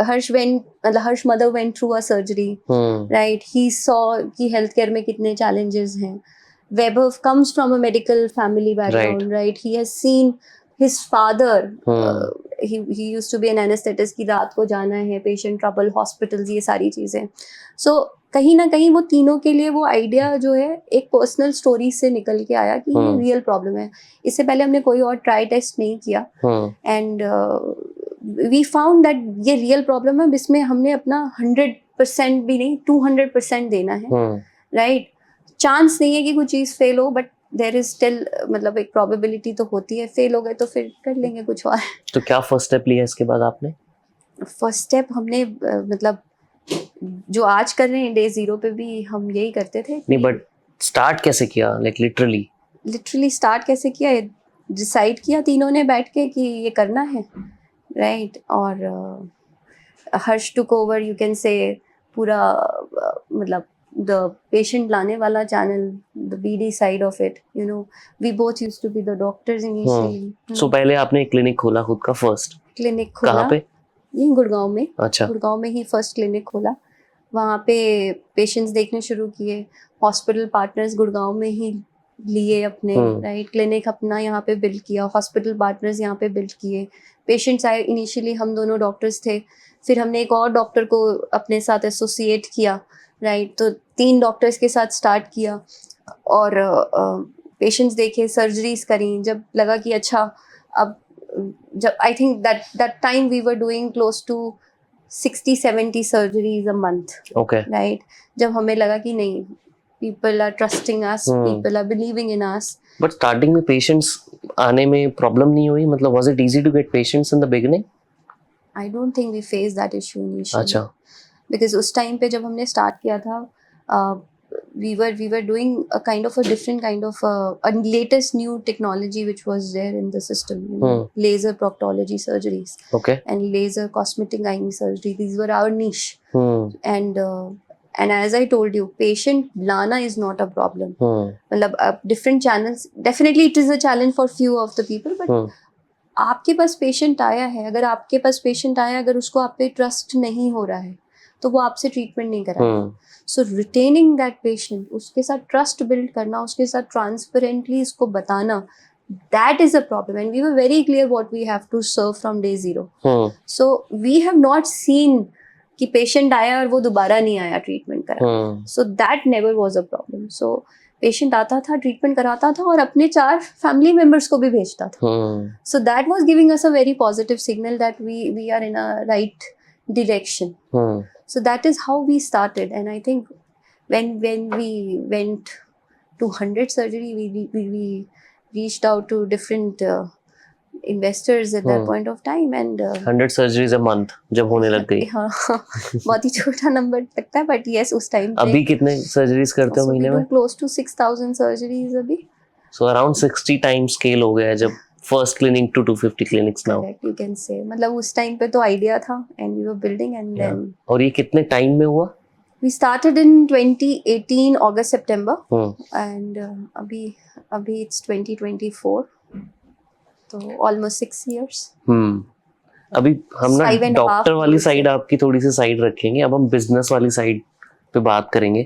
Harsh mother went through a surgery, right. He saw कि हेल्थ केयर में कितने चैलेंजेस हैं. Vaibhav comes from a medical family background, right. He has seen his father, he used to be an anesthetist, की रात को जाना है, patient trouble, hospitals, ये सारी चीज़ें. So कहीं ना कहीं वो तीनों के लिए वो आइडिया जो है एक पर्सनल स्टोरी से निकल के आया कि ये रियल प्रॉब्लम है. इससे पहले हमने कोई और ट्राई टेस्ट नहीं किया, एंड वी फाउंड दैट ये रियल प्रॉब्लम है, इसमें हमने अपना 100% भी नहीं 200% देना है, राइट. चांस नहीं है कि कोई चीज़ फेल हो, बट देयर इज स्टिल, मतलब एक प्रोबेबिलिटी तो होती है. फेल हो गए तो फिर कर लेंगे कुछ और. तो क्या फर्स्ट स्टेप लिया इसके बाद आपने? फर्स्ट स्टेप हमने मतलब जो आज कर रहे हैं डे 0 पे भी हम यही करते थे. नहीं, बट स्टार्ट कैसे किया, लाइक लिटरली स्टार्ट कैसे किया, डिसाइड किया तीनों ने बैठ के कि ये करना है, राइट. और Harsh took over, you can say, पूरा मतलब the patient लाने वाला channel, the BD side of it, you know, we both used to be the doctors initially. सो पहले आपने एक क्लिनिक खोला खुद का फर्स्ट, क्लिनिक कहाँ खोला पे? ये गुड़गांव में, अच्छा, गुड़गांव में ही फर्स्ट क्लिनिक खोला, वहाँ पे पेशेंट्स देखने शुरू किए, हॉस्पिटल पार्टनर्स गुड़गांव में ही लिए अपने, राइट, क्लिनिक अपना यहाँ पे बिल्ड किया, हॉस्पिटल पार्टनर्स यहाँ पे बिल्ड किए, पेशेंट्स आए, इनिशियली हम दोनों डॉक्टर्स थे, फिर हमने एक और डॉक्टर को अपने साथ एसोसिएट किया, राइट, तो 3 डॉक्टर्स के साथ स्टार्ट किया और पेशेंट्स देखे, सर्जरीज करी, जब लगा कि अच्छा अब, जब I think that time we were doing close to 60-70 surgeries a month, okay, right, जब हमें लगा कि नहीं, people are trusting us, people are believing in us. But starting में पेशेंट्स आने में प्रॉब्लम नहीं हुई, मतलब was it easy to get patients in the beginning? I don't think we face that issue initially. अच्छा, बिकॉज उस time पे जब हमने स्टार्ट किया था, we were doing a kind of a different kind of a latest new technology which was there in the system, you know, laser proctology surgeries okay, and laser cosmetic gynae surgery. These were our niche. And as I told you, patient lana is not a problem. मतलब different channels, definitely it is a challenge for few of the people, but आपके पास patient आया है, अगर आपके पास patient आया, अगर उसको आप पे ट्रस्ट नहीं हो रहा है तो वो आपसे ट्रीटमेंट नहीं कराएगा. सो रिटेनिंग दैट पेशेंट, उसके साथ ट्रस्ट बिल्ड करना, उसके साथ ट्रांसपेरेंटली इसको बताना, that is a problem. And we were very clear what we have to serve from day 0. So we have not seen कि पेशेंट आया और वो दोबारा नहीं आया ट्रीटमेंट करा. So that never was a problem. So patient आता था, ट्रीटमेंट कराता था और अपने 4 फैमिली मेंबर्स को भी भेजता था. So that was giving us a very positive signal that we are in a right direction. So that is how we started, and I think when we went to 100 surgery, we reached out to different investors at that point of time, and 100 surgeries a month जब होने लग गई. हाँ, बहुत ही छोटा number लगता है, but yes, उस टाइम पे. अभी कितने सर्जरीज करते हो महीने में? We do close to 6,000 surgeries अभी. So around 60 times scale हो गया है जब first clinic to 250 clinics now. Correct, you can say. मतलब उस टाइम पे तो आइडिया था and we were building, and then. और ये कितने टाइम में हुआ? We started in 2018 August September, and अभी it's 2024, तो almost 6 years. अभी हम ना 5.5 डॉक्टर वाली years साइड आपकी थोड़ी सी साइड रखेंगे, अब हम बिजनेस वाली साइड पे बात करेंगे.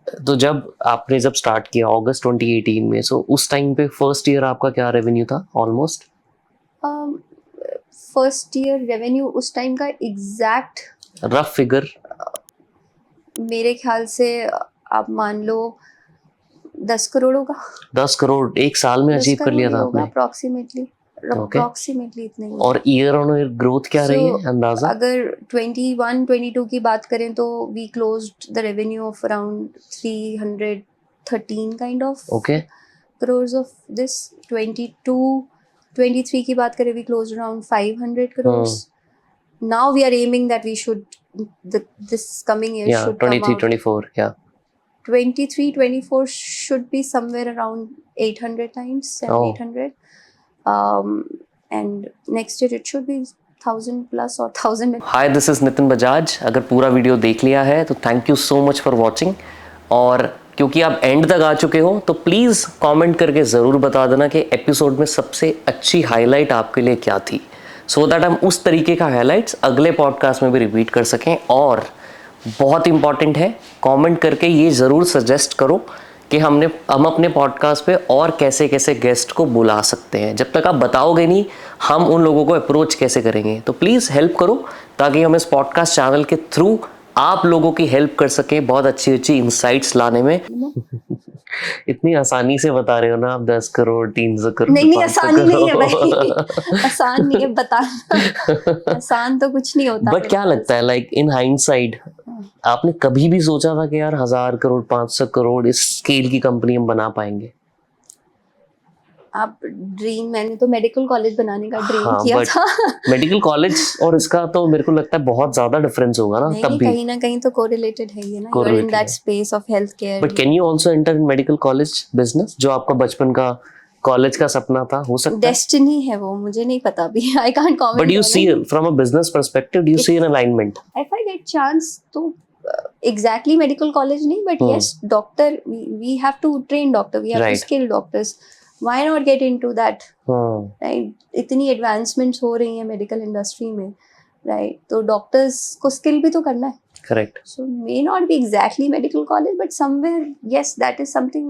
तो जब आपने जब स्टार्ट किया अगस्त 2018 में, सो उस टाइम पे फर्स्ट ईयर आपका क्या रेवेन्यू था ऑलमोस्ट? फर्स्ट ईयर रेवेन्यू उस टाइम का एग्जैक्ट रफ फिगर मेरे ख्याल से आप मान लो 10 करोड़ होगा. 10 करोड़ एक साल में अचीव कर लिया था आपने? अप्रोक्सीमेटली इतना ही. और ईयर ऑन ईयर ग्रोथ क्या रही है अंदाजा? अगर 21-22 की बात करें तो we closed the revenue of around 313 kind of crores of this. 22-23 की बात करें, we closed around 500 crores. Now we are aiming that we should this coming year should 23-24 yeah 23-24 should be somewhere around 800 times, 800. And next year it should be 1000 plus or 1000. Hi, this is Nitin Bajaj. अगर पूरा video देख लिया है तो thank you so much for watching, और क्योंकि आप and तक आ चुके हो तो प्लीज़ कमेंट करके ज़रूर बता देना कि एपिसोड में सबसे अच्छी हाईलाइट आपके लिए क्या थी, सो दैट हम उस तरीके का हाईलाइट्स अगले पॉडकास्ट में भी रिपीट कर सकें. और बहुत इंपॉर्टेंट है, कमेंट करके ये ज़रूर सजेस्ट करो कि हम अपने पॉडकास्ट पे और कैसे कैसे गेस्ट को बुला सकते हैं. जब तक आप बताओगे नहीं हम उन लोगों को अप्रोच कैसे करेंगे, तो प्लीज़ हेल्प करो ताकि हम इस पॉडकास्ट चैनल के थ्रू आप लोगों की हेल्प कर सकें बहुत अच्छी अच्छी इंसाइट्स लाने में. इतनी आसानी से बता रहे हो ना आप, 10 करोड़ 300 करोड़. नहीं आसानी नहीं है भाई, आसान नहीं है बताना, आसान तो कुछ नहीं होता. बट क्या लगता है, लाइक इन हाइंडसाइट, आपने कभी भी सोचा था कि यार 1000 करोड़ 500 करोड़ इस स्केल की कंपनी हम बना पाएंगे? आप ड्रीम, मैंने तो मेडिकल कॉलेज बनाने का ड्रीम किया था. मेडिकल कॉलेज और इसका तो मेरे को लगता है बहुत ज्यादा डिफरेंस होगा ना. तब भी कहीं ना कहीं तो कोरिलेटेड है ये ना, you are in that space of health care. But can you also enter in medical college business, जो आपका बचपन का कॉलेज का सपना था, हो सकता है. डेस्टिनी है वो, मुझे नहीं पता अभी. I can't comment. But you see from a business perspective, do you see an alignment? if I get chance तो exactly medical college नहीं, but yes, doctor, we have to train doctor, we have to skill doctors. Why not get into that? Right? इतनी advancements हो रही हैं medical industry में, right? तो doctors को skill भी तो करना है. Correct. So may not be exactly medical college, but somewhere, yes, that is something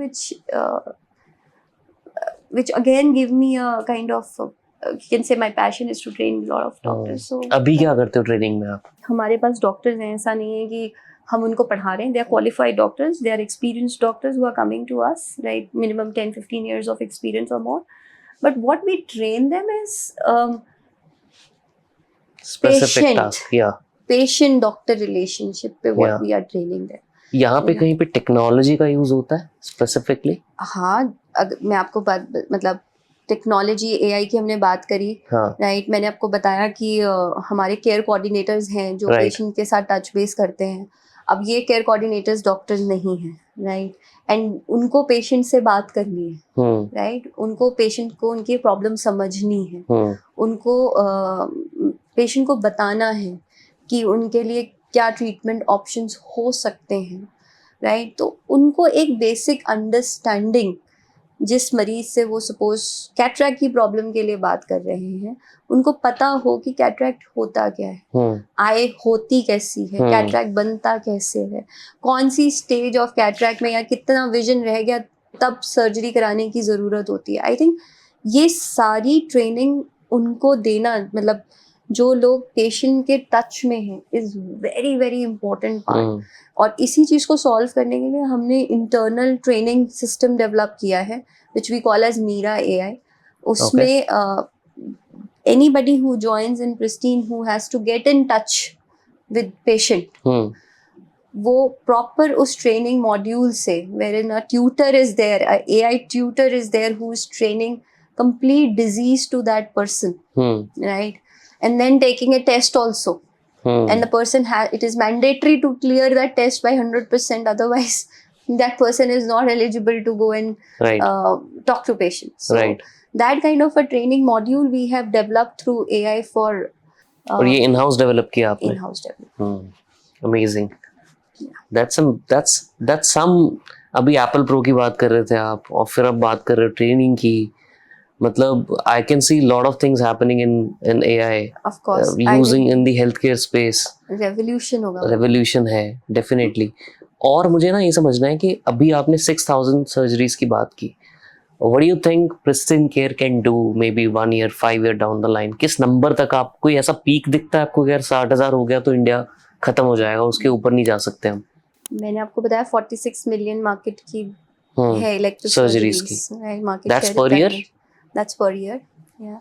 which again give me a kind of you can say my passion is to train a lot of doctors. So अभी क्या करते हो training में आप? हमारे पास doctors हैं, ऐसा नहीं है कि हम उनको पढ़ा रहे हैं. They are qualified doctors, they are experienced doctors who are coming to us, right? Minimum 10-15 years of experience or more. But what we train them is Specific task, yeah. patient doctor relationship पे what we are training them. यहाँ पे कहीं पे technology का use होता है specifically? हाँ, अगर मैं आपको बात मतलब टेक्नोलॉजी AI की हमने बात करी, राइट? मैंने आपको बताया कि हमारे केयर कोऑर्डिनेटर्स हैं जो पेशेंट के साथ टच बेस करते हैं. अब ये केयर कोऑर्डिनेटर्स डॉक्टर्स नहीं हैं, राइट? एंड उनको पेशेंट से बात करनी है, राइट? उनको पेशेंट को उनकी प्रॉब्लम समझनी है, उनको पेशेंट को बताना है कि उनके लिए क्या ट्रीटमेंट ऑप्शंस हो सकते हैं, राइट? तो उनको एक बेसिक अंडरस्टैंडिंग, जिस मरीज से वो सपोज कैटरैक्ट की प्रॉब्लम के लिए बात कर रहे हैं, उनको पता हो कि कैटरैक्ट होता क्या है, आय होती कैसी है, कैटरैक्ट बनता कैसे है, कौन सी स्टेज ऑफ कैटरैक्ट में या कितना विजन रह गया तब सर्जरी कराने की ज़रूरत होती है. आई थिंक ये सारी ट्रेनिंग उनको देना, मतलब जो लोग पेशेंट के टच में हैं, is very very important part. और इसी चीज़ को सॉल्व करने के लिए हमने इंटरनल ट्रेनिंग सिस्टम डेवलप किया है which we call as Meera AI. उसमें anybody who joins in Pristine who has to get in touch with patient, वो प्रॉपर उस ट्रेनिंग मॉड्यूल से, wherein a tutor is there, a AI tutor is there who is training complete disease to that person, right? And then taking a test also. And the person it is mandatory to clear that test by 100%, otherwise that person is not eligible to go and talk to patients. So that kind of a training module we have developed through AI for और ये in-house develop किया आपने? In-house develop. Amazing. That's some. अभी Apple Pro की बात कर रहे थे आप, और फिर अब बात कर रहे हो ट्रेनिंग की. मतलब I can see lot of things happening in AI. Of course. Using in the healthcare space. Revolution होगा. Revolution है definitely. और मुझे ना ये समझना है कि अभी आपने 6,000 सर्जरीज की बात की. What do you think Pristine Care can do maybe 1 year, 5 year down the line? किस नंबर तक आप, कोई ऐसा पीक दिखता है आपको? अगर 60,000 हो गया तो इंडिया खत्म हो जाएगा, उसके ऊपर नहीं जा सकते हम? मैंने आपको बताया 46 मिलियन मार्केट की है इलेक्टिव सर्जरीज की. That's per year? That's per year, yeah.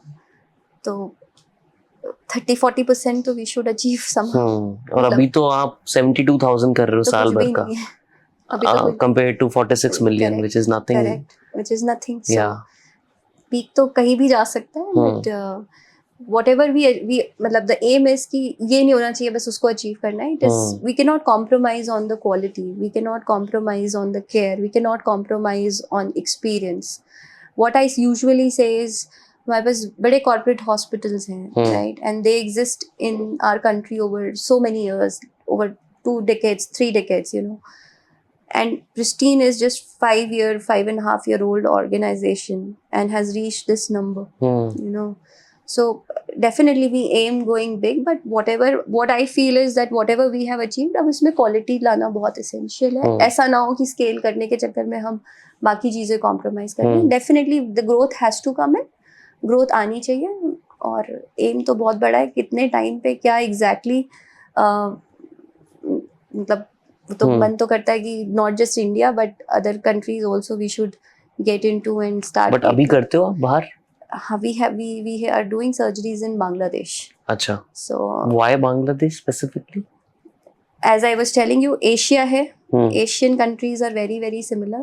तो 30-40% तो we should achieve somehow. और अभी तो आप 72,000 कर रहे हो साल भर का, compared to 46 million, which is nothing. Correct, which is nothing. So peak तो कहीं भी जा सकता है, but whatever we मतलब the aim is कि ये नहीं होना चाहिए बस उसको achieve करना है. It is we cannot compromise on the quality, we cannot compromise on the care, we cannot compromise on experience. What I usually say is हमारे पास बड़े corporate hospitals हैं, right? And they exist in our country over so many years, over 2 decades, 3 decades, you know. And Pristine is just 5.5-year-old organization and has reached this number, you know. So definitely we aim going big, but what I feel is that whatever we have achieved, अब इसमें quality लाना बहुत essential है. ऐसा ना हो कि scale करने के चक्कर में हम बाकी चीज़ें compromise करें. Definitely the growth has to come in, growth आनी चाहिए. और aim तो बहुत बड़ा है, कितने time पे क्या exactly मतलब तो मन तो करता है कि not just India but other countries also we should get into and start. But अभी करते हो आप बाहर? We are doing surgeries in Bangladesh. अच्छा. So why Bangladesh specifically? As I was telling you, Asia है. Asian countries are very very similar.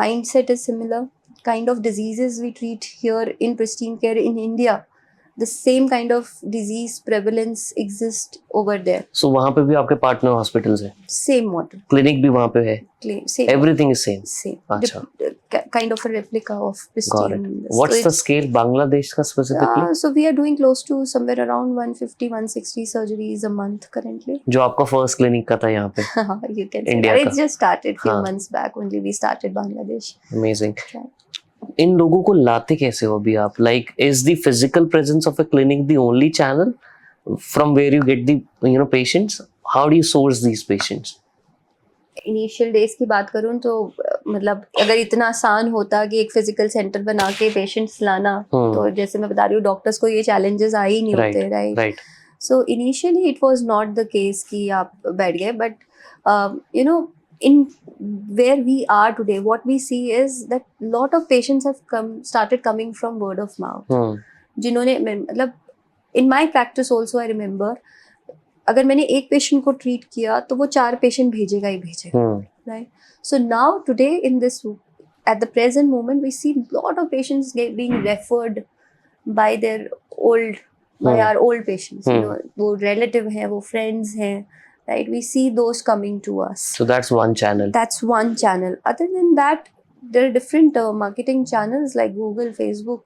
Mindset is similar. Kind of diseases we treat here in Pristine Care in India, the same kind of disease prevalence exists over there. So वहाँ पे भी आपके partner hospitals हैं, Same model, clinic भी वहाँ पे है, same, everything is same. same. अच्छा. Kind of a replica of Got pristine. it. What's the scale Bangladesh का specifically? So we are doing close to somewhere around 150, 160 surgeries a month currently. जो आपका first clinic का था यहाँ पे. You can say India that. का. It's just started few हाँ. months back only. We started Bangladesh. Amazing. Right. इन लोगों को लाते कैसे हो अभी आप? Like is the physical presence of a clinic the only channel from where you get the patients? How do you source these patients? Initial days की बात करूं तो मतलब अगर इतना आसान होता कि एक फिजिकल सेंटर बना के पेशेंट्स लाना, तो जैसे मैं बता रही हूँ डॉक्टर्स को ये चैलेंजेस आ ही नहीं होते, right. So initially it was not the case कि आप बैठ गए, but you know in where we are today, what we see is that lot of patients have started coming from word of mouth. जिन्होंने मतलब in my practice also I remember, अगर मैंने एक patient को ट्रीट किया तो वो 4 patient भेजेगा ही भेजेगा, right. So now today in this at the present moment we see lot of patients being referred by their old by our old patients, you know, वो relative हैं, वो friends हैं, right. We see those coming to us. So that's one channel. That's one channel. Other than that, there are different marketing channels like Google, Facebook,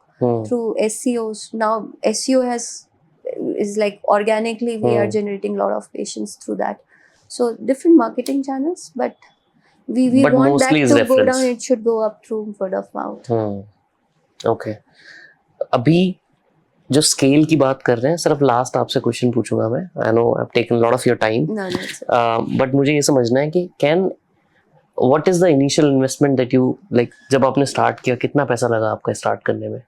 through SEOs. Now SEO is like organically we are generating a lot of patients through that. So different marketing channels, but we but want that mostly to is go reference. down. It should go up through word of mouth. Okay. अभी जो scale की बात कर रहे हैं, सिर्फ last आपसे question पूछूंगा मैं. I know I have taken lot of your time, but मुझे ये समझना है कि what is the initial investment that you like, जब आपने स्टार्ट किया कितना पैसा लगा आपका स्टार्ट करने में?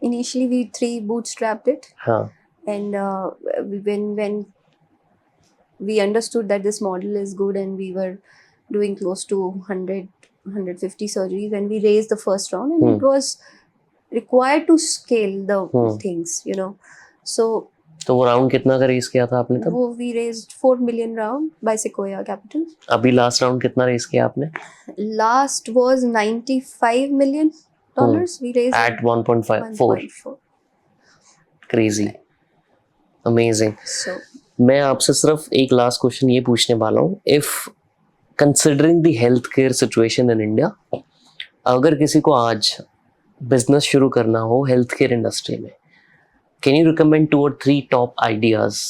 Initially we 3 bootstrapped it. हाँ. And when we understood that this model is good and we were doing close to 150 surgeries when we raised the first round, and it was required to scale the things, you know. So वो round कितना का raise किया था आपने तब? वो we raised 4 million round by Sequoia Capital. अभी last round कितना रेज किया आपने? Last was $95 million we raised at 1.4. Crazy. Amazing. So मैं आपसे सिर्फ एक लास्ट क्वेश्चन ये पूछने वाला हूँ. If considering the health care situation in India, अगर किसी को आज बिजनेस शुरू करना हो हेल्थ केयर इंडस्ट्री में, can you recommend 2 or 3 top ideas,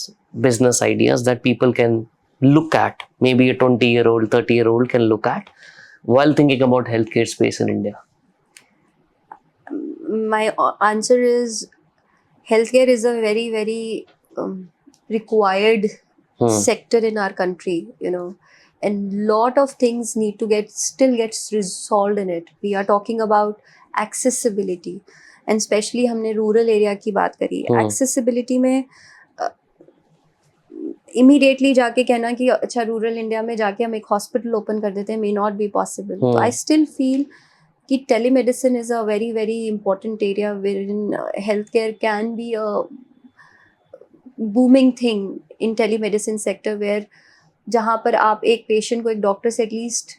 business ideas that people can look at, maybe a 20-year-old, 30-year-old can look at while thinking about healthcare space in India? My answer is healthcare is a very, very required sector in our country, you know, and lot of things need to still gets resolved in it. We are talking about accessibility, and especially हमने rural area की बात करी. Accessibility में immediately जाके कहना कि अच्छा rural India में जाके हम एक हॉस्पिटल ओपन कर देते हैं मे नॉट बी पॉसिबल. तो आई स्टिल फील कि telemedicine is a very very important area where in health care can be a booming thing in telemedicine sector, where जहाँ पर आप एक पेशेंट को एक डॉक्टर से एटलीस्ट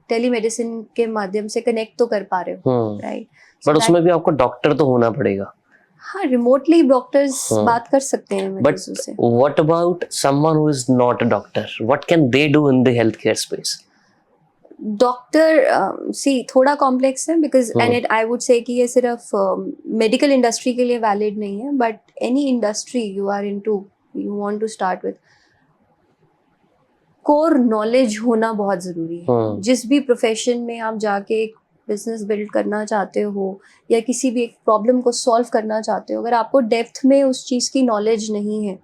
टेलीमेडिसिन के माध्यम से कनेक्ट तो कर पा रहे हो, राइट. बट उसमें भी आपको डॉक्टर तो होना पड़ेगा. हाँ, रिमोटली डॉक्टर्स बात कर सकते हैं मरीजों से. But what about someone who is not a doctor, what can they do in the health care space? Doctor सी थोड़ा कॉम्प्लेक्स है because and it I would say कि ये सिर्फ मेडिकल इंडस्ट्री के लिए वैलिड नहीं है, but any industry you are into, you want to start with core knowledge होना बहुत ज़रूरी है. जिस भी प्रोफेशन में आप जाके एक बिजनेस बिल्ड करना चाहते हो या किसी भी एक प्रॉब्लम को सॉल्व करना चाहते हो, अगर आपको डेप्थ में उस चीज़ की नॉलेज नहीं है,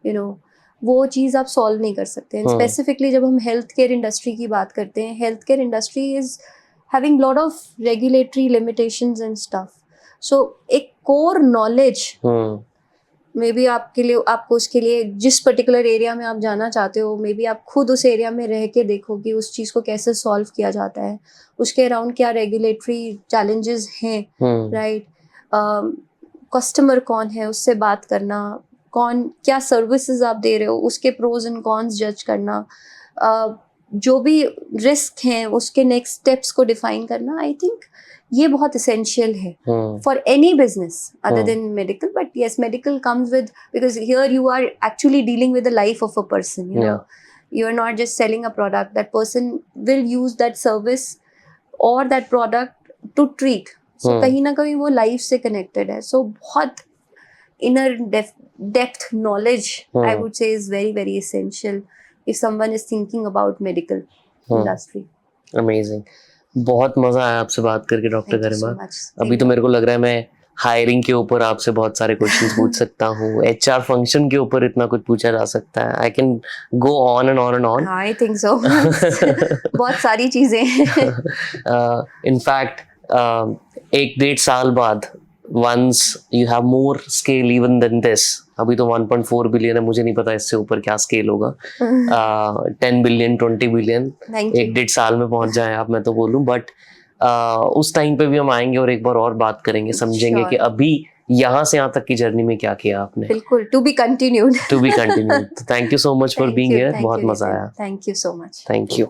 यू नो, वो चीज़ आप सॉल्व नहीं कर सकते. स्पेसिफिकली जब हम हेल्थ केयर इंडस्ट्री की बात करते हैं, health care industry is having lot of regulatory limitations and stuff. So एक कोर नॉलेज मे बी आपके लिए, आपको उसके लिए जिस पर्टिकुलर एरिया में आप जाना चाहते हो, मे बी आप खुद उस एरिया में रह के देखो कि उस चीज़ को कैसे सॉल्व किया जाता है, उसके अराउंड क्या रेगुलेटरी चैलेंजेस हैं, राइट. कस्टमर कौन है उससे बात करना, कौन क्या सर्विसेज आप दे रहे हो, उसके प्रोज एंड कॉन्स जज करना. जो भी रिस्क हैं उसके नेक्स्ट स्टेप्स को डिफाइन करना, आई थिंक ये बहुत इसेंशियल है for any business other than medical. But yes, medical comes with, because here you are actually dealing with the life of a person, you know. You are not just selling a product. That person will use that service or that product to treat. So कहीं ना कहीं वो life से connected है. So बहुत inner depth knowledge, I would say, is very very essential if someone is thinking about medical industry. Amazing. बहुत मजा आया आपसे बात करके डॉक्टर गरिमा. So much. अभी तो मेरे को लग रहा है मैं हायरिंग के ऊपर आपसे बहुत सारे क्वेश्चंस पूछ सकता हूँ. एचआर फंक्शन के ऊपर इतना कुछ पूछा जा सकता है. I can go on and on and on. I think so. बहुत सारी चीजें. इनफैक्ट 1-1.5 साल बाद once you have more scale even than this, अभी तो 1.4 बिलियन है, मुझे नहीं पता इससे ऊपर क्या स्केल होगा. 10 बिलियन 20 बिलियन 1-1.5 साल में पहुंच जाए आप, मैं तो बोलूं. बट उस टाइम पे भी हम आएंगे और एक बार और बात करेंगे, समझेंगे कि अभी यहाँ से यहाँ तक की जर्नी में क्या किया आपने. बिल्कुल. To be continued. Thank you so much for being here. बहुत मजा आया. Thank you so much. Thank you.